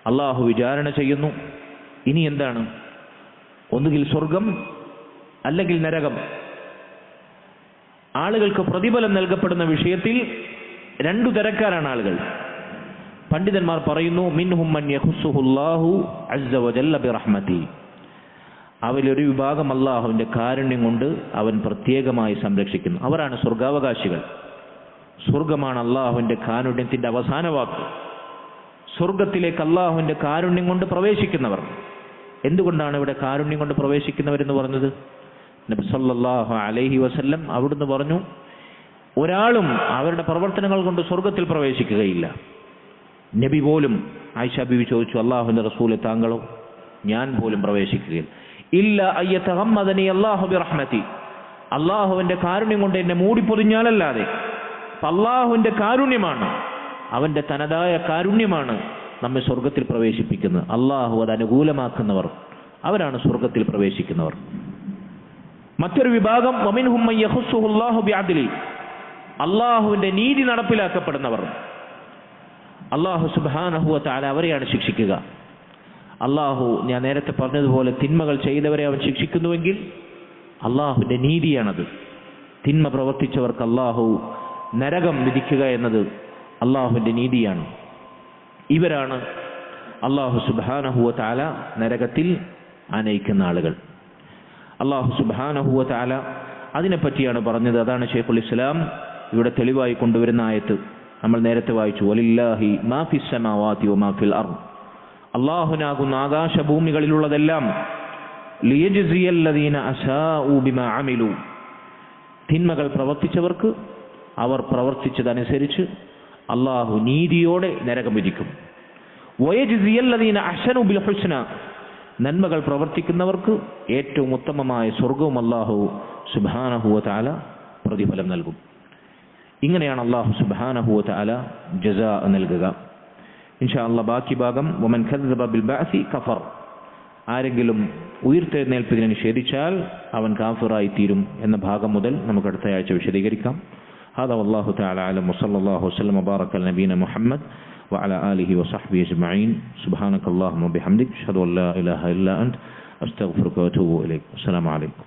അള്ളാഹു വിചാരണ ചെയ്യുന്നു. ഇനി എന്താണ്? ഒന്നുകിൽ സ്വർഗം അല്ലെങ്കിൽ നരകം. ആളുകൾക്ക് പ്രതിഫലം നൽകപ്പെടുന്ന വിഷയത്തിൽ രണ്ടു തരക്കാരാണ് ആളുകൾ. പണ്ഡിതന്മാർ പറയുന്നു, മിൻഹും മൻ യഖുസ്സുഹുല്ലാഹു അസ്സ വജല്ല ബിറഹ്മതി, അവരിലൊരു വിഭാഗം അള്ളാഹുവിന്റെ കാരുണ്യം കൊണ്ട് അവൻ പ്രത്യേകമായി സംരക്ഷിക്കുന്നു. അവരാണ് സ്വർഗാവകാശികൾ. സ്വർഗമാണ് അള്ളാഹുവിന്റെ കാരുണ്യത്തിന്റെ അവസാന വാക്ക്. സ്വർഗത്തിലേക്ക് അള്ളാഹുവിന്റെ കാരുണ്യം കൊണ്ട് പ്രവേശിക്കുന്നവർ. എന്തുകൊണ്ടാണ് ഇവിടെ കാരുണ്യം കൊണ്ട് പ്രവേശിക്കുന്നവരെന്ന് പറഞ്ഞത്? നബി സല്ലല്ലാഹു അലൈഹി വസല്ലം അവിടുന്ന് പറഞ്ഞു, ഒരാളും അവരുടെ പ്രവർത്തനങ്ങൾ കൊണ്ട് സ്വർഗത്തിൽ പ്രവേശിക്കുകയില്ല. നബി പോലും, ആയിഷ ബീവി ചോദിച്ചു, അള്ളാഹുവിന്റെ റസൂലെ താങ്കളോ? ഞാൻ പോലും പ്രവേശിക്കുകയില്ല. ഇല്ല അയ്യതഗമ്മദനി അല്ലാഹു ബിറഹ്മതി, അള്ളാഹുവിന്റെ കാരുണ്യം കൊണ്ട് എന്നെ മൂടിപ്പൊതിഞ്ഞാലല്ലാതെ. അള്ളാഹുവിന്റെ കാരുണ്യമാണ്, അവന്റെ തനതായ കാരുണ്യമാണ് നമ്മെ സ്വർഗത്തിൽ പ്രവേശിപ്പിക്കുന്നത്. അള്ളാഹു അത് അനുകൂലമാക്കുന്നവർ അവരാണ് സ്വർഗത്തിൽ പ്രവേശിക്കുന്നവർ. മറ്റൊരു വിഭാഗം വമിൻഹും മൻ യഖുസ്സുഹുല്ലാഹു ബിഅദ്ലി, അള്ളാഹുവിന്റെ നീതി നടപ്പിലാക്കപ്പെടുന്നവർ. അള്ളാഹു സുബ്ഹാനഹു വ തആല അവരെയാണ് ശിക്ഷിക്കുക. അള്ളാഹു, ഞാൻ നേരത്തെ പറഞ്ഞതുപോലെ, തിന്മകൾ ചെയ്തവരെ അവൻ ശിക്ഷിക്കുന്നുവെങ്കിൽ അള്ളാഹുവിന്റെ നീതിയാണത്. തിന്മ പ്രവർത്തിച്ചവർക്ക് അള്ളാഹു നരകം വിധിക്കുക എന്നത് അള്ളാഹുവിന്റെ നീതിയാണ്. ഇവരാണ് അള്ളാഹു സുബ്ഹാനഹു വ തആല നരകത്തിൽ ആനയിക്കുന്ന ആളുകൾ. അള്ളാഹു സുബ്ഹാനഹു വ തആല അതിനെപ്പറ്റിയാണ് പറഞ്ഞത്. അതാണ് ശൈഖുൽ ഇസ്ലാം ഇവിടെ തെളിവായി കൊണ്ടുവരുന്ന ആയത്ത് നമ്മൾ നേരത്തെ വായിച്ചു. വലില്ലാഹി മാ ഫിസ് സമാവാതി വ മാ ഫിൽ അർദ്, അല്ലാഹുനാകുന്ന ആകാശഭൂമികളിലുള്ളതെല്ലാം ലിയജ്സിയല്ലദീന അസാഉ ബിമാ അമിലു, തിന്മകൾ പ്രവർത്തിച്ചവർക്ക് അവർ പ്രവർത്തിച്ചതനുസരിച്ച് അള്ളാഹു നീതിയോടെ നരകം വിധിക്കും. വയജ്സിയല്ലദീന അഹ്സനു ബിൽ ഹുസ്ന, നന്മകൾ പ്രവർത്തിക്കുന്നവർക്ക് ഏറ്റവും ഉത്തമമായ സ്വർഗവും അള്ളാഹു സുബ്ഹാനഹു വ തആല പ്രതിഫലം നൽകും. ഇങ്ങനെയാണ് അള്ളാഹു സുബ്ഹാനഹു വ തആല ജസാ നൽകുക. ഇൻഷാ അല്ലാഹ് ബാക്കി ഭാഗം വമൻ കദ്ദബ ബിൽ ബഅസി കഫർ, ആരെങ്കിലും ഉയർത്തെഴുന്നേൽപ്പിനെ നിഷേധിച്ചാൽ അവൻ കാഫിറായി തീരും എന്ന ഭാഗം മുതൽ നമുക്ക് അടുത്ത ആഴ്ച വിശദീകരിക്കാം. هذا والله تعالى أعلم وصلى الله وسلم وبارك على نبينا محمد وعلى آله وصحبه أجمعين. سبحانك اللهم وبحمدك أشهد أن لا إله إلا أنت أستغفرك وأتوب إليك. السلام عليكم.